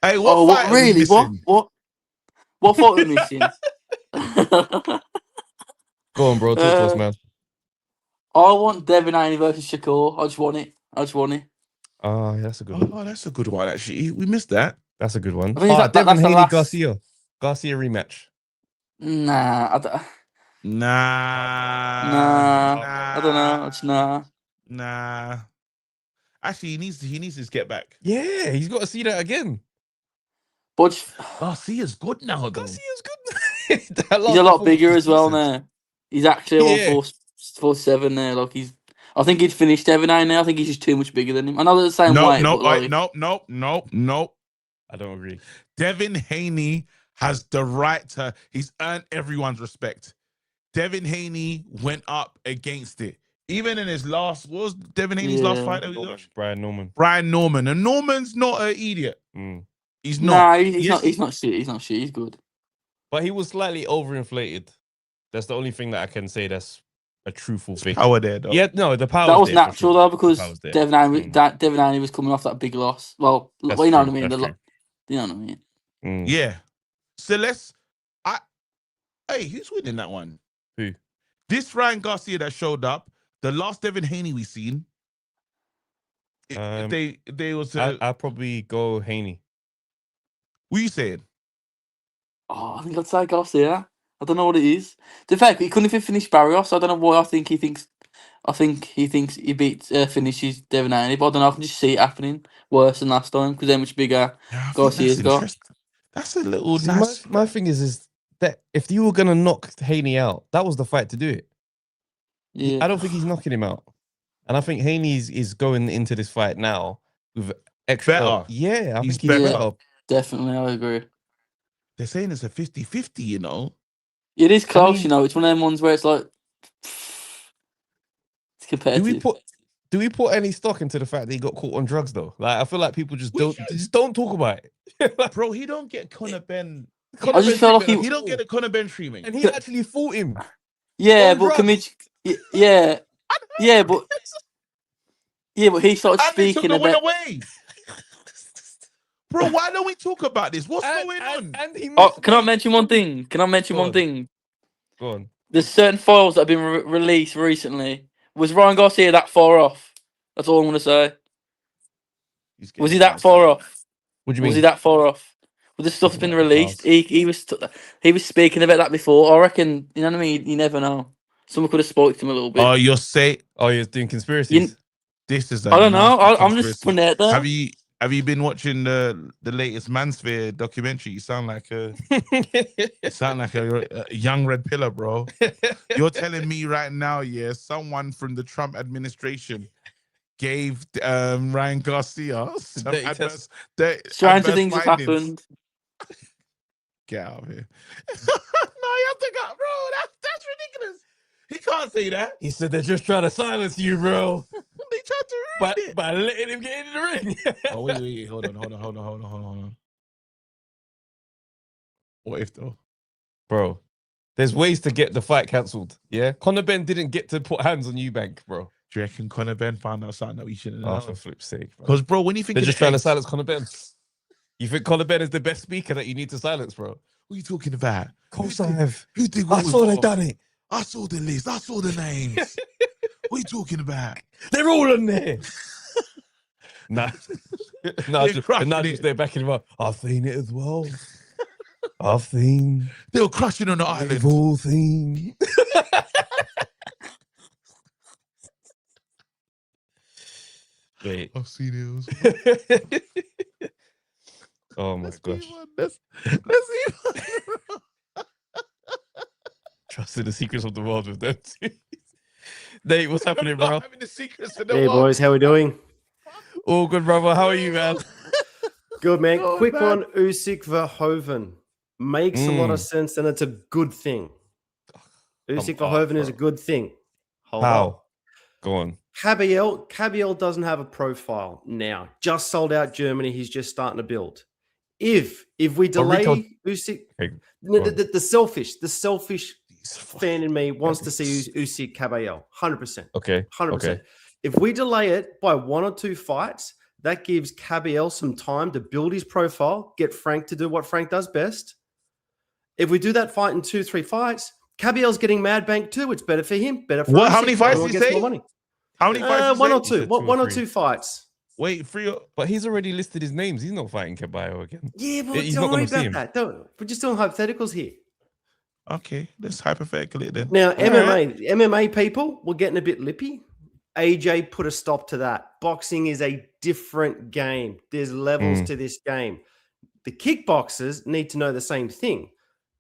Hey, what Oh, fight what really? are we missing? What fight we're missing? go on, bro, talk to us, Uh, man. I want Devin Haney versus Shakur. I just want it. Oh, yeah, that's a good one. Oh, that's a good one. Actually, we missed that. That's a good one. I think Devin that's the Haney, last- Garcia rematch. Nah, I don't know. It's nah. Nah. Actually, he needs to get back. Yeah, he's got to see that again. But just- Garcia's good now, though. Garcia's good. he's a lot bigger as well now. He's actually Yeah. 147 now. Like I think he'd finished Devin Haney now. I think he's just too much bigger than him. I know they're the same weight. No, but like, no. I don't agree. Devin Haney has the right to. He's earned everyone's respect. Devin Haney went up against it. Even in his last, what was Devin Haney's last fight that we watched? Brian Norman. Brian Norman. And Norman's not an idiot. Mm. He's not. Nah, he's Yes, not. He's not shit. He's not shit. He's good. But he was slightly overinflated. That's the only thing that I can say that's a truthful thing. power there, though. Yeah, no, the power That was there for natural sure. though, because That was there. Devin Haney was coming off that big loss. Well, That's you know true, what I mean. that's true. You know what I mean. Mm. Yeah. So hey, who's winning that one? Who? This Ryan Garcia that showed up, the last Devin Haney we seen. They was I'll probably go Haney. what you saying? Oh, I think I'd say Garcia. I don't know what it is. The fact he couldn't even finish Barrios. I don't know why. I think he thinks he finishes Devin Haney, but I don't know. I can just see it happening worse than last time because they're much bigger. Yeah, I think Garcia's that's got. interesting. That's a little See, nice. my thing is that if you were gonna knock Haney out, that was the fight to do it. Yeah, I don't think he's knocking him out, and I think Haney is going into this fight now with extra. Better. Yeah, I He's think he's better. better. definitely. I agree. They're saying it's a 50-50, you know. It is close, mean- you know. It's one of them ones where it's like it's competitive. Do we put any stock into the fact that he got caught on drugs though? Like I feel like people just don't talk about it. Bro, he don't get Conor Ben. I just feel like He don't get the Conor Ben treatment. And he actually fought him. Yeah, on but drugs. yeah, but he started And they took speaking the win about. away. Bro, why don't we talk about this? What's going on? And he Oh, missed can I weight. mention one thing? Go on. Go on. There's certain files that have been released recently. Was Ryan Garcia that far off? That's all I'm gonna say. Was he that far off? What do you mean? Was he that far off? Well, the stuff's been Talking about released. He was speaking about that before. I reckon. You know what I mean? You never know. Someone could have spoke to him a little bit. Oh, you're saying Oh, you're doing conspiracies. this is. I don't know. nasty I'm just conspiracy. putting it out there. Have you been watching the latest Mansphere documentary? You sound like a young red pillar, bro. You're telling me right now, yeah, someone from the Trump administration gave Ryan Garcia some Dirty adverse, Strange adverse things have findings. happened. Get out of here. No, you have to go, bro. That's ridiculous. He can't say that. He said they're just trying to silence you, bro. They tried to ruin it. By letting him get in the ring. Oh, wait. Hold on. What if though? Bro, there's ways to get the fight cancelled. Yeah, Conor Ben didn't get to put hands on Eubank, bro. Do you reckon Conor Ben found out something that we shouldn't Oh, know? for flip's sake, bro. Because, bro, when you think They're of just the trying to case- silence Conor Ben. You think Conor Ben is the best speaker that you need to silence, bro? What are you talking about? Of course I have. Who did I what saw they before? done it. I saw the list. I saw the names. What are you talking about? They're all in there. Nah, They're just crushing just it. they're backing him up. I've seen it as well. I've seen. They were crushing on the island. We've all seen. Wait. I've seen it. Oh my gosh. Let's see one. Trusting the secrets of the world with them two. Nate, what's happening, Not bro? having the secrets of the Hey world. boys, how we doing? All good, brother. How are you, man? Good man. Oh, Quick man. one, Usyk Verhoeven makes a lot of sense, and it's a good thing. Usyk on, Verhoeven is a bro. good thing. Hold on. How? Go on. Cabiel doesn't have a profile now. Just sold out Germany. He's just starting to build. If we delay Rico- Usyk, Okay, no, go on. the selfish fan in me wants to see Usyk Caballero. 100%. Okay. 100%. Okay. If we delay it by 1 or 2 fights, that gives Caballero some time to build his profile, get Frank to do what Frank does best. If we do that fight in 2-3 fights, Caballera's getting mad bank too. It's better for him. Better for What? How Usyk. many fights Everyone did you gets say? more money. How many fights? One or You two. said 2 or One or 3. 2 fights. Wait, 3. But he's already listed his names. He's not fighting Caballo again. Yeah, but He's don't not worry gonna see about that. We're just doing hypotheticals here. Okay, let's hypothetically then. Now, All right. MMA people, we're getting a bit lippy. AJ put a stop to that. Boxing is a different game. There's levels to this game. The kickboxers need to know the same thing.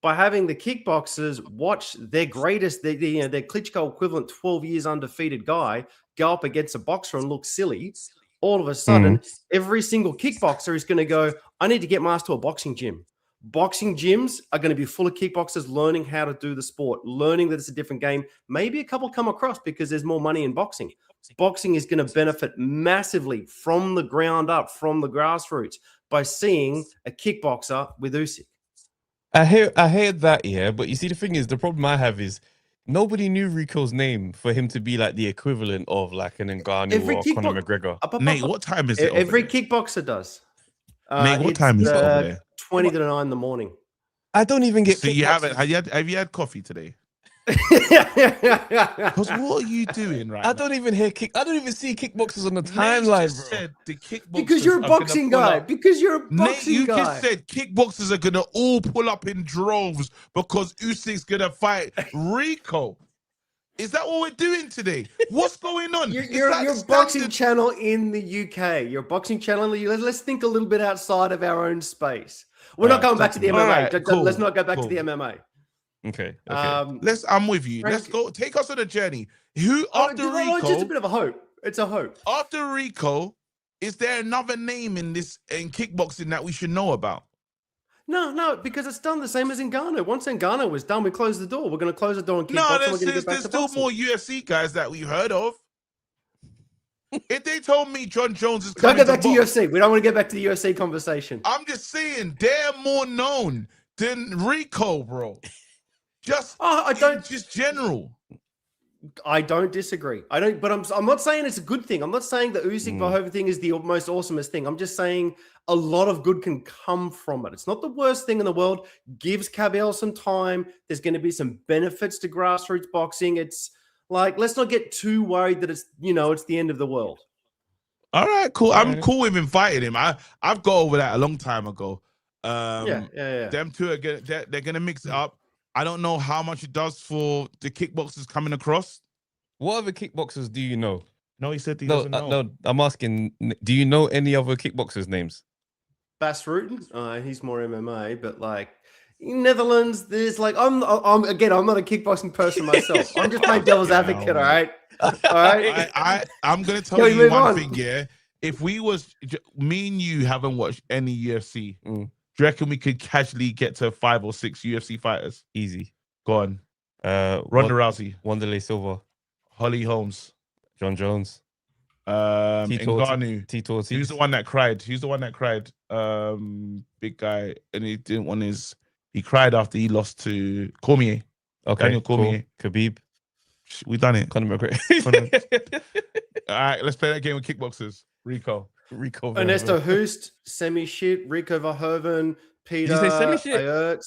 By having the kickboxers watch their greatest, their Klitschko equivalent 12 years undefeated guy go up against a boxer and look silly, all of a sudden, every single kickboxer is going to go, I need to get my ass to a boxing gym. Boxing gyms are going to be full of kickboxers learning how to do the sport, learning that it's a different game. Maybe a couple come across because there's more money in boxing. Boxing is going to benefit massively from the ground up, from the grassroots, by seeing a kickboxer with Usyk. I hear that, yeah. But you see, the thing is, the problem I have is nobody knew Rico's name for him to be like the equivalent of like an Ngannou or Conor McGregor. Nate, what time is it? Every kickboxer does. Nate, what time is it over there? 20 to 9 in the morning. I don't even get. So you haven't? Have you had coffee today? Because what are you doing right I now? don't even hear I don't even see kickboxers on the Nate timeline, just bro. said the kickboxers because you're a are gonna boxing pull guy. up. Because you're a Nate, boxing you guy. just said kickboxers are gonna all pull up in droves because Usyk's gonna fight Rico. Is that what we're doing today? What's going on? You're a boxing channel in the UK. You're a boxing channel. Let's think a little bit outside of our own space. We're not going back to the MMA. right, cool, Let's not go back to cool. the MMA. Okay. I'm with you. Frank- Let's go. Take us on a journey. Who after It's just a Rico? bit of a hope. It's a hope. After Rico, is there another name in kickboxing that we should know about? No, because it's done the same as Ngannou. Once Ngannou was done, we closed the door. We're going to close the door on kickboxing. No, We're there's going to get back to still boxing. more UFC guys that we heard of. If they told me John Jones is Don't coming get back to box, UFC. We don't want to get back to the UFC conversation. I'm just saying they're more known than Rico, bro. Just general. I don't disagree. But I'm not saying it's a good thing. I'm not saying the Usyk Verhoeven thing is the most awesomest thing. I'm just saying a lot of good can come from it. It's not the worst thing in the world. Gives Cabell some time. There's going to be some benefits to grassroots boxing. It's like, let's not get too worried that it's the end of the world. All right, cool. I'm cool with him fighting him. I've got over that a long time ago. Yeah. Them two are they're gonna mix it up. I don't know how much it does for the kickboxers coming across. What other kickboxers do you know? No, he said he doesn't know. No, I'm asking. Do you know any other kickboxers' names? Bas Rutten, he's more MMA, but like in Netherlands, there's like I'm not a kickboxing person myself. I'm just playing devil's advocate, all right? All right. I'm gonna tell you one thing, yeah. If me and you haven't watched any UFC, do you reckon we could casually get to 5 or 6 UFC fighters? Easy. Go on. Ronda Rousey, Wanderlei Silva, Holly Holmes, John Jones, Ngannou. Tito Ortiz. Who's the one that cried? Big guy, and he didn't want he cried after he lost to Cormier. Okay, Daniel Cormier. cool. Khabib. We done it. Conor McGregor. All right, let's play that game with kickboxers. Rico. Ernesto Hoost, semi-shit, Rico Verhoeven, Peter. Did you say semi-shit? Ayert,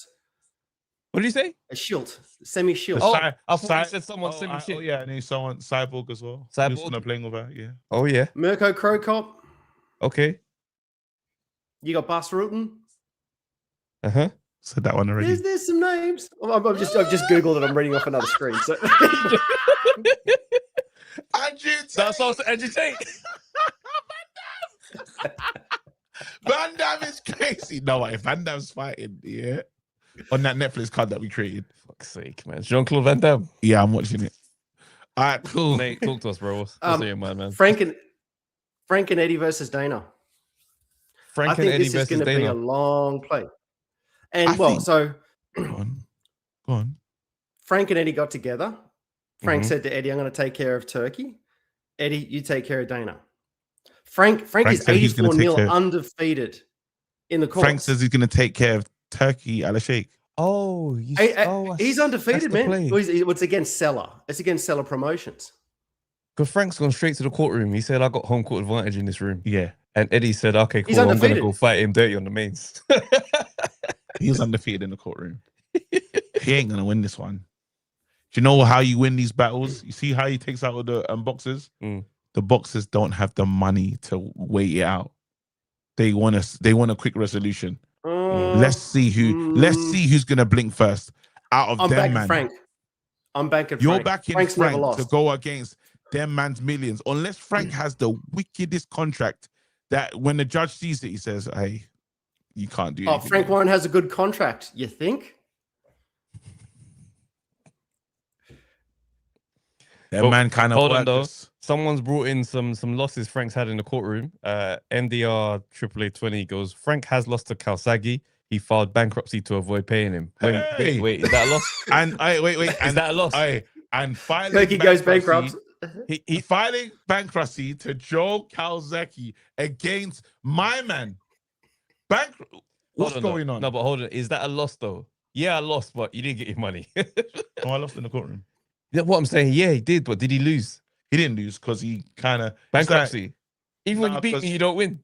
What did you say? a Schilt, semi-shield. Oh, I thought you said someone semi-shit. Oh, yeah, and he's someone Cyborg as well. Cyborg? Cyborg playing with her, yeah. Oh, yeah. Mirko Krokop. Okay. You got Bas Rutten. Uh-huh. Said that one already. There's some names. I've just googled it. I'm reading off another screen. So. Andrew That's also Andrew Tate. Van Damme is crazy. No way, Van Damme's fighting, yeah. On that Netflix card that we created. Fuck's sake, man. Jean-Claude Van Damme. Yeah, I'm watching it. All right, cool. Nate, talk to us, bro. What's on your mind, man? Frank and Eddie versus Dana. Frank I think and Eddie this is versus going to be Dana. a long play. And Go on. Frank and Eddie got together. Frank Mhm. said to Eddie, I'm going to take care of Turkey. Eddie, you take care of Dana. Frank is said he's gonna 84-0 take care. undefeated in the courts. Frank says he's going to take care of Turkey Al-Sheikh. Oh, He's undefeated, man. play. It's against Seller. It's against Seller Promotions. Because Frank's gone straight to the courtroom. He said, "I got home court advantage in this room." Yeah, And Eddie said, "Okay, cool. He's I'm gonna undefeated. go fight him dirty on the mains." he was undefeated in the courtroom. He ain't gonna win this one. Do you know how you win these battles? You see how he takes out all the boxers? Mm. The boxers don't have the money to wait it out. They want a quick resolution. Let's see who's gonna blink first out of I'm them, backing man. Frank. I'm backing You're Frank. backing Frank's never Frank lost. to go against them man's millions. Unless Frank has the wickedest contract that when the judge sees it, he says, "Hey, you can't do anything." Frank Warren has a good contract. You think? That Well, man kind of hold on, worked though. us. Someone's brought in some losses Frank's had in the courtroom. MDR AAA 20 goes, Frank has lost to Kalsagi. He filed bankruptcy to avoid paying him. Hey! Wait, is that a loss? And wait, Is and that a loss? and filing Turkey goes bankrupt. He filing bankruptcy to Joe Kalsaki against my man. What's Hold going though. on? No, but hold on. Is that a loss though? Yeah, I lost, but you didn't get your money. Oh, I lost in the courtroom. Yeah, what I'm saying, yeah, he did, but did he lose? He didn't lose because he kind of Bankruptcy. Even when Nah, you beat 'cause- me, you don't win.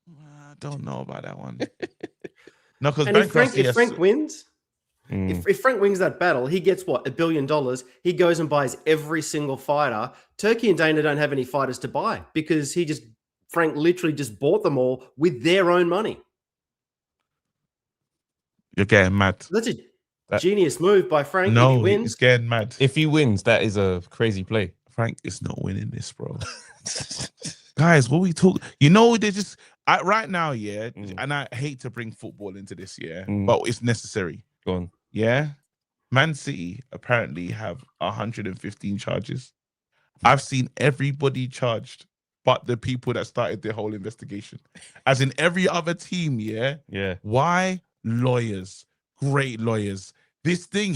I don't know about that one. No, because And if bankruptcy. Frank wins, Mm. if Frank wins that battle, he gets what, $1 billion. He goes and buys every single fighter. Turkey and Dana don't have any fighters to buy because Frank literally just bought them all with their own money. You're getting mad. That's a That- genius move by Frank. If No, he wins, it's getting mad. If he wins, that is a crazy play. Frank is not winning this, bro. Guys, what we talk? You know, they just right now, yeah. Mm. And I hate to bring football into this, yeah, Mm. but it's necessary. Go on. Yeah, Man City apparently have 115 charges. I've seen everybody charged, but the people that started the whole investigation, as in every other team. Yeah, Yeah. why lawyers? Great lawyers. This thing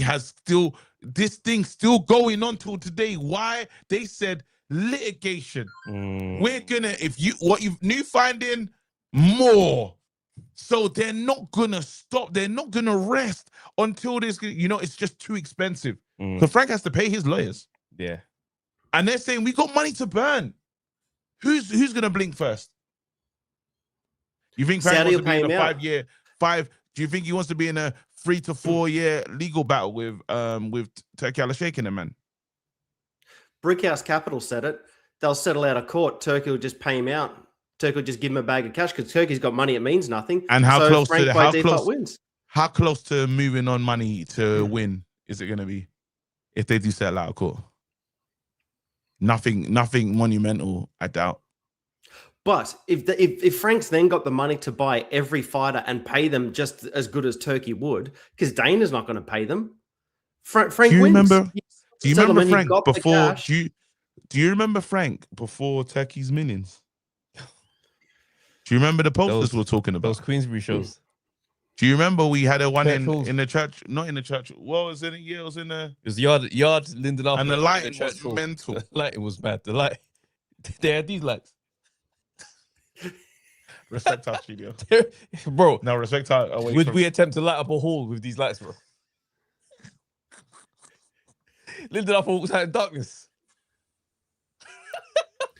still going on till today. Why? They said litigation. Mm. We're gonna new finding more. So they're not gonna stop. They're not gonna rest until this. It's just too expensive. Mm. Because Frank has to pay his lawyers, Yeah. and they're saying we got money to burn. Who's gonna blink first? You think Frank Saudi wants to will be pay in him a out. Do you think he wants to be in a 3 to 4 year legal battle with Turkey Al-Sheikh and them, man? Brickhouse Capital said it. They'll settle out of court. Turkey will just pay him out. Turkey will just give him a bag of cash because Turkey's got money. It means nothing. And how So close Frank to by how default close wins. how close to moving on money to win is it gonna be if they do settle out of court? Nothing monumental, I doubt. But if Frank's then got the money to buy every fighter and pay them just as good as Turkey would, because Dana's not going to pay them. Frank Do you wins. remember? Do you Settle remember and he Frank got the before? cash. Do you remember Frank before Turkey's millions? Do you remember the posters we're talking about? Those Queensbury shows. Do you remember we had a one Church halls. in the church? Not in the church. What was it? Yeah, it was in the. It was yard Linden Arthur. And the in lighting church was hall. mental. The lighting was bad. The light. They had these lights. Respect our studio. Bro, No, respect our. away would from- we attempt to light up a hall with these lights, bro? Linden Arthur walks out in darkness.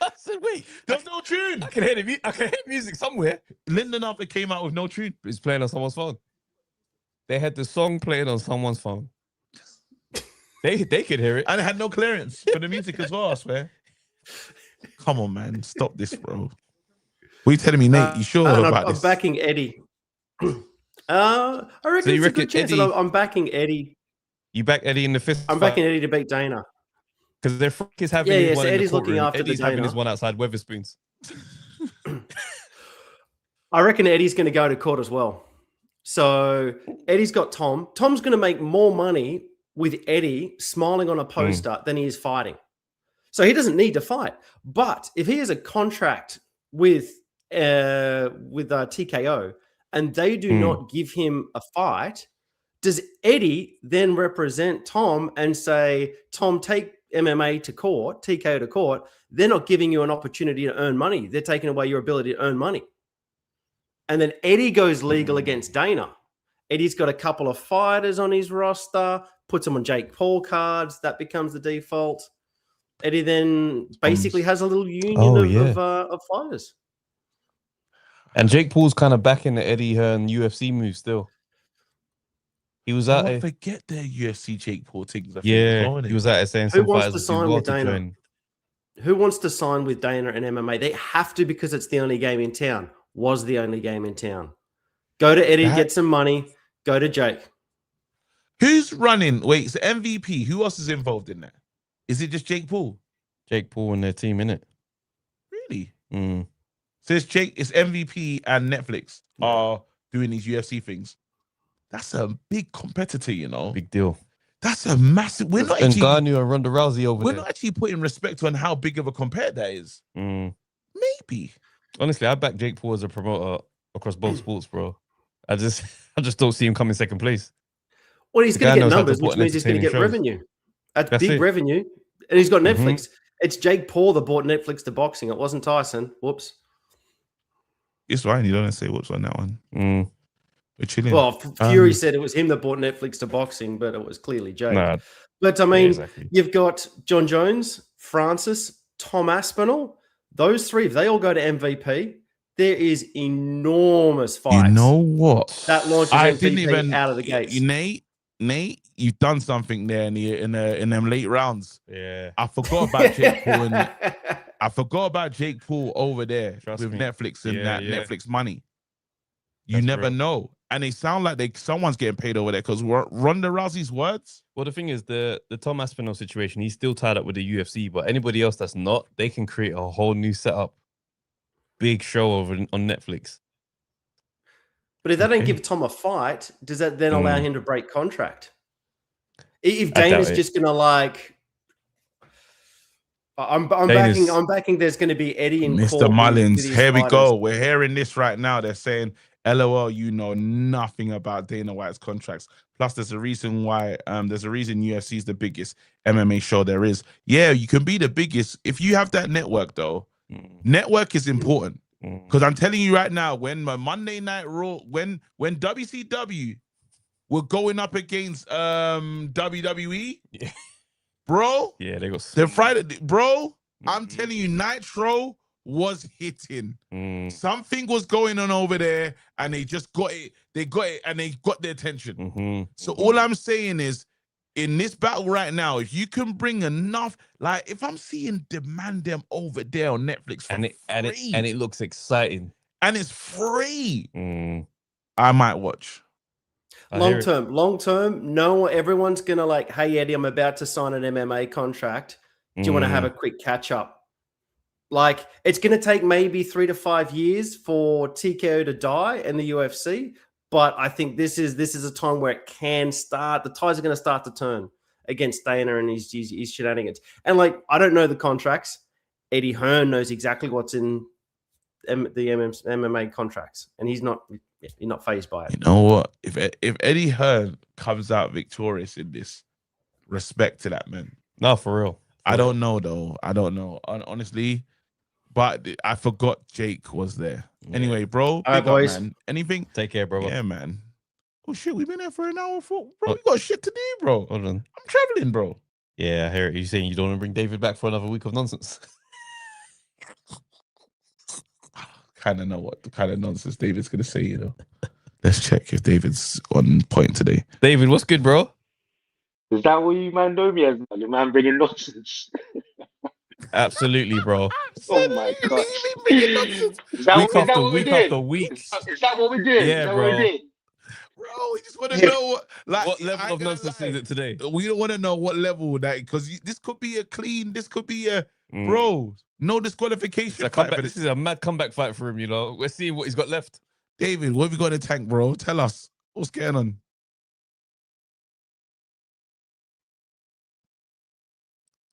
I said, wait, There's no tune. I can hear music somewhere. Lyndon Arthur came out with no tune. It's playing on someone's phone. They had the song playing on someone's phone. They could hear it. And it had no clearance for the music as well, I swear. Come on, man. Stop this, bro. What are you telling me, Nate? You sure about I'm this? backing Eddie. I reckon So you it's a reckon good chance. And Eddie- I'm backing Eddie. You back Eddie in the fist. I'm backing Eddie to beat Dana. because their Frank is having Yeah, his yeah, one so in Eddie's the looking courtroom. after the Eddie's having his Dana. one outside Weatherspoons. I reckon Eddie's going to go to court as well. So Eddie's got Tom. Tom's going to make more money with Eddie smiling on a poster than he is fighting. So he doesn't need to fight. But if he has a contract with TKO and they do not give him a fight, does Eddie then represent Tom and say, Tom, take MMA to court, TKO to court? They're not giving you an opportunity to earn money. They're taking away your ability to earn money. And then Eddie goes legal against Dana. Eddie's got a couple of fighters on his roster, puts them on Jake Paul cards. That becomes the default. Eddie then basically has a little union of fighters. And Jake Paul's kind of back in the Eddie Hearn UFC move still. He was out there. Forget their UFC Jake Paul things. He was out there saying Who some wants fighters to sign do well with to Dana? join. Who wants to sign with Dana and MMA? They have to because it's the only game in town. Was the only game in town. Go to Eddie, get some money. Go to Jake. Who's running? Wait, it's MVP. Who else is involved in that? Is it just Jake Paul? Jake Paul and their team, innit? Really? Mm. So it's MVP and Netflix are doing these UFC things. That's a big competitor, you know. Big deal. That's a massive. We're not actually, Ngannou and Ronda Rousey over we're there. not actually putting respect on how big of a competitor that is. Mm. Maybe. Honestly, I back Jake Paul as a promoter across both sports, bro. I just don't see him coming second place. Well, he's The going guy to get knows how to numbers, put which on means he's going to get entertaining shows. revenue. That's That's big it. revenue. And he's got Mhm. Netflix. It's Jake Paul that bought Netflix to boxing. It wasn't Tyson. Whoops. It's fine. You don't say what's on that one. Mm. We're chilling. Well, Fury said it was him that bought Netflix to boxing, but it was clearly Jake. Nah, But I mean, exactly. you've got John Jones, Francis, Tom Aspinall. Those three, if they all go to MVP, there is enormous fights. You know what? That launches I MVP didn't even out of the gates. Nate, you've done something there in them late rounds. Yeah. I forgot about Jake Paul. I forgot about Jake Paul over there Trust with me. Netflix and Yeah, that yeah. Netflix money. You That's never real. know, and they sound like someone's getting paid over there because Ronda Rousey's words. Well, the thing is, the Tom Aspinall situation, he's still tied up with the UFC, but anybody else that's not, they can create a whole new setup. Big show over on Netflix. But if they don't Okay. give Tom a fight, does that then allow him to break contract? If I doubt Dana's it. just gonna I'm backing there's gonna be Eddie and Mr. Corbin Mullins, with his here we fighters. go. We're hearing this right now. They're saying, LOL, you know nothing about Dana White's contracts. Plus, there's a reason why there's a reason UFC is the biggest MMA show there is. Yeah, you can be the biggest if you have that network, though. Network is important. Because I'm telling you right now, when my Monday Night Raw, when WCW were going up against WWE, Yeah. bro, Yeah, they got the Friday, bro, I'm telling you, Nitro was hitting. Something was going on over there, and they just got it. They got it, and they got their attention. So all I'm saying is, in this battle right now, if you can bring enough, like if I'm seeing Demand Them over there on Netflix for free, and it looks exciting. and it's free, I might watch. Long term, no, everyone's gonna like, hey Eddie, I'm about to sign an MMA contract. Do you want to have a quick catch up? Like, it's gonna take maybe 3 to 5 years for TKO to die in the UFC. But I think this is a time where it can start. The tides are going to start to turn against Dana and his shenanigans. And like, I don't know the contracts. Eddie Hearn knows exactly what's in the MMA contracts, and he's not fazed by it. You know what? If Eddie Hearn comes out victorious in this, respect to that man. No, for real. I don't know though. I don't know honestly, but I forgot Jake was there. Anyway, bro. All right, big up, boys. man. Anything? Take care, bro. Yeah, man. Oh shit, we've been there for an hour. Bro, we got shit to do, bro. Hold on. I'm traveling, bro. Yeah, I hear it. You saying you don't want to bring David back for another week of nonsense? Kind of know what the kind of nonsense David's gonna say. You know. Let's check if David's on point today. David, what's good, bro? Is that what you man know me as, man? You man bringing nonsense. Absolutely, bro. Oh my god. Is that Week what after we week did? after week. Is that what we did? Yeah, Is that bro. What we did? Bro, we just want to know what, like, What level of nonsense is it today? We don't want to know what level that, because this could be a clean, this could be a bro, no disqualification. It's a comeback. This is a mad comeback fight for him, you know. We're seeing what he's got left. David, what have you got in the tank, bro? Tell us what's going on.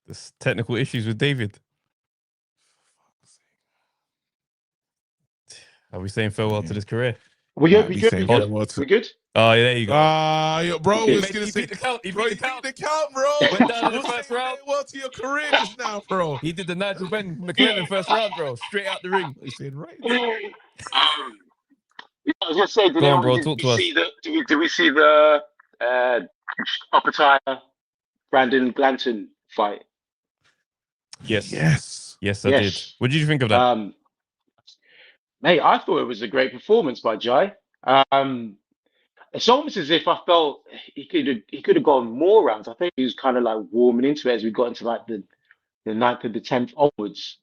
There's technical issues with David. Are we saying farewell to this career? We good? We good? We good? Farewell to- We good? Oh, yeah, there you go. Yo, bro, Okay. I was gonna He say, beat the count. He bro, beat you the count. beat the count, bro. Went down in the first round. Well, to your career just now, bro. He did the Nigel Ben McLennan first round, bro. Straight out the ring. He said, right. I was gonna say, Go on, bro. Talk to us. Did we see the Oppenheimer Brandon Glanton fight? Yes. Yes. I did. What did you think of that? Mate, I thought it was a great performance by Jai. It's almost as if I felt he could have gone more rounds. I think he was kind of like warming into it as we got into like the 9th and the 10th onwards.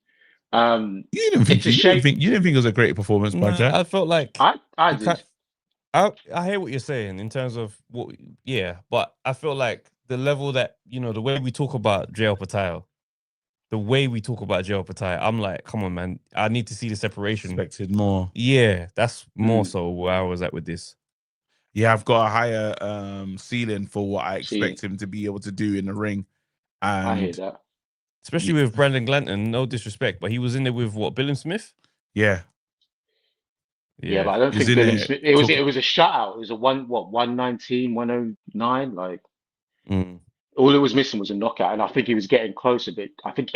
You didn't think it was a great performance by Jack? I felt like I did. I hear what you're saying in terms of but I feel like the level that, the way we talk about Jai Opetaia, I'm like, come on, man, I need to see the separation. Expected more. Yeah, that's more so where I was at with this. Yeah, I've got a higher ceiling for what I expect him to be able to do in the ring. And I hear that. Especially with Brandon Glanton, no disrespect, but he was in there with what, Billy Smith? Yeah. Yeah, but I don't think Billy Smith. It was a shutout. It was a 119, 109. Like all it was missing was a knockout, and I think he was getting close a bit. I think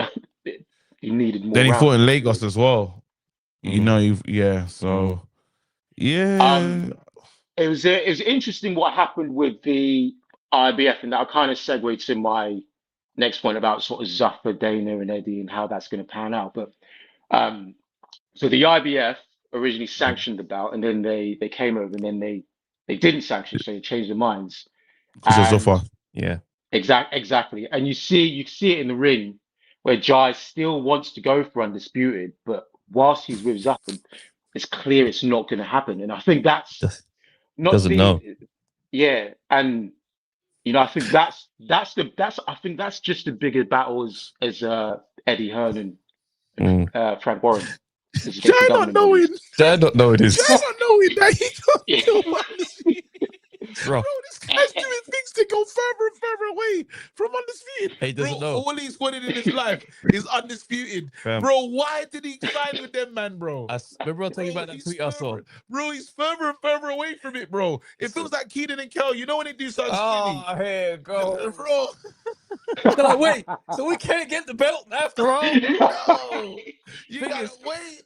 he needed more. Then he rounds. fought in Lagos as well. So yeah. It was interesting what happened with the IBF, and that kind of segued to my next point about sort of Zuffa, Dana, and Eddie, and how that's going to pan out. But so the IBF originally sanctioned the bout, and then they came over, and then they didn't sanction, so they changed their minds. Because of Zuffa. Yeah. Exactly. And you see it in the ring where Jai still wants to go for undisputed, but whilst he's with Zuffa, it's clear it's not going to happen. And I think that's doesn't know. Yeah, and I think that's just the bigger battle as Eddie Hearn and Frank Warren. Jai not knowing this. Jai not knowing that he got undisputed. Bro, this guy's doing things to go further and further away from undisputed. He doesn't know. All he's wanted in his life is undisputed. Bro, why did he sign with them, man, bro? Remember I'll tell you about that tweet I saw. Bro, he's further and further away from it, bro. It feels like Keenan and Kel. You know when they do something silly? Here, go. Bro. They're like, wait, so we can't get the belt after all? No. You gotta wait.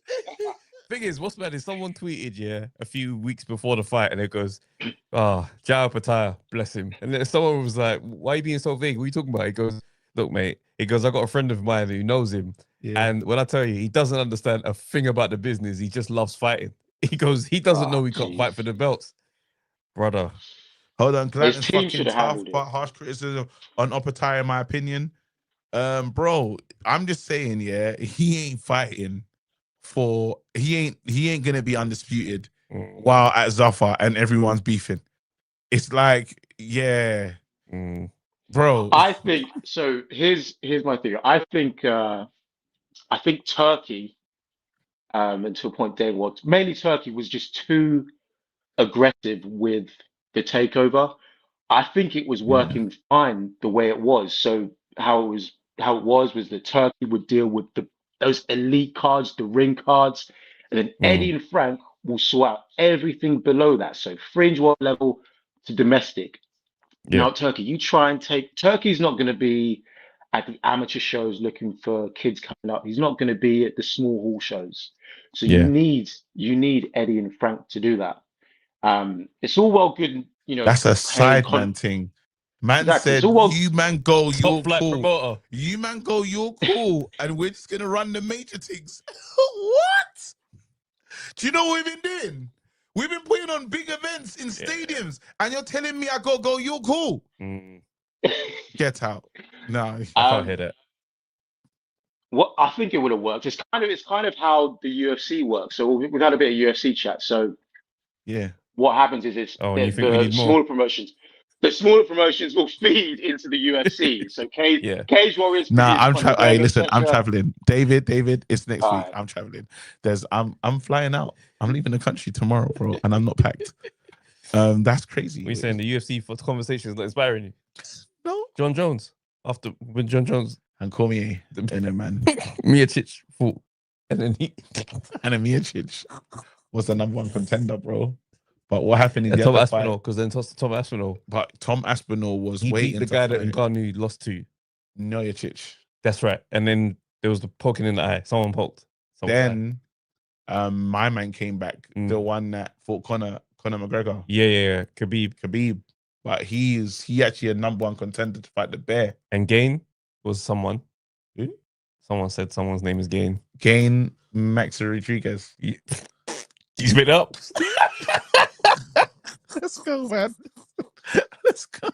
Thing is, what's bad is someone tweeted, a few weeks before the fight, and it goes, Jai Opetaia, bless him. And then someone was like, why are you being so vague? What are you talking about? He goes, look, mate, I got a friend of mine who knows him. Yeah. And when I tell you, he doesn't understand a thing about the business. He just loves fighting. He goes, he doesn't know he can't fight for the belts. Brother. Hold on, because that's fucking tough, but harsh criticism on Opetaia, in my opinion. Bro, I'm just saying, he ain't fighting he ain't gonna be undisputed while at Zuffa and everyone's beefing. It's like, bro. I think so. Here's my theory. I think Turkey, and to a point, Dave was mainly Turkey was just too aggressive with the takeover. I think it was working fine the way it was. So how it was that Turkey would deal with those elite cards, the ring cards, and then Eddie and Frank will sort out everything below that. So fringe world level to domestic. Now Turkey, you try and Turkey's not going to be at the amateur shows looking for kids coming up. He's not going to be at the small hall shows. So you need Eddie and Frank to do that. It's all well good, That's a sideman thing. Man said, you man go, you're cool. Promoter. You man go, you're cool. And we're just going to run the major things. What? Do you know what we've been doing? We've been putting on big events in stadiums. And you're telling me I go, you're cool. Get out. No. I can't hear that. What I think it would have worked. It's kind of how the UFC works. So we've had a bit of UFC chat. So what happens is the smaller promotions. The smaller promotions will feed into the UFC. So Cage Warriors. Nah, I'm traveling. David, it's next week. I'm traveling. I'm flying out. I'm leaving the country tomorrow, bro, and I'm not packed. That's crazy. We're saying the UFC for conversations not inspiring you. No. John Jones. When John Jones and Cormier, and then man Miocic fought, and then Miocic was the number one contender, bro. But what happened in the Tom other Aspinall, because then Tom Aspinall. But Tom Aspinall was waiting. The guy that Ngannou lost to. Miocic. That's right. And then there was the poking in the eye. Someone poked. My man came back, the one that fought Conor McGregor. Yeah. Khabib. But he actually a number 1 contender to fight the Bear. And Gain was someone. Who? Someone said someone's name is Gain. Gain Max Rodriguez. He's been up. Let's go, man. Let's go.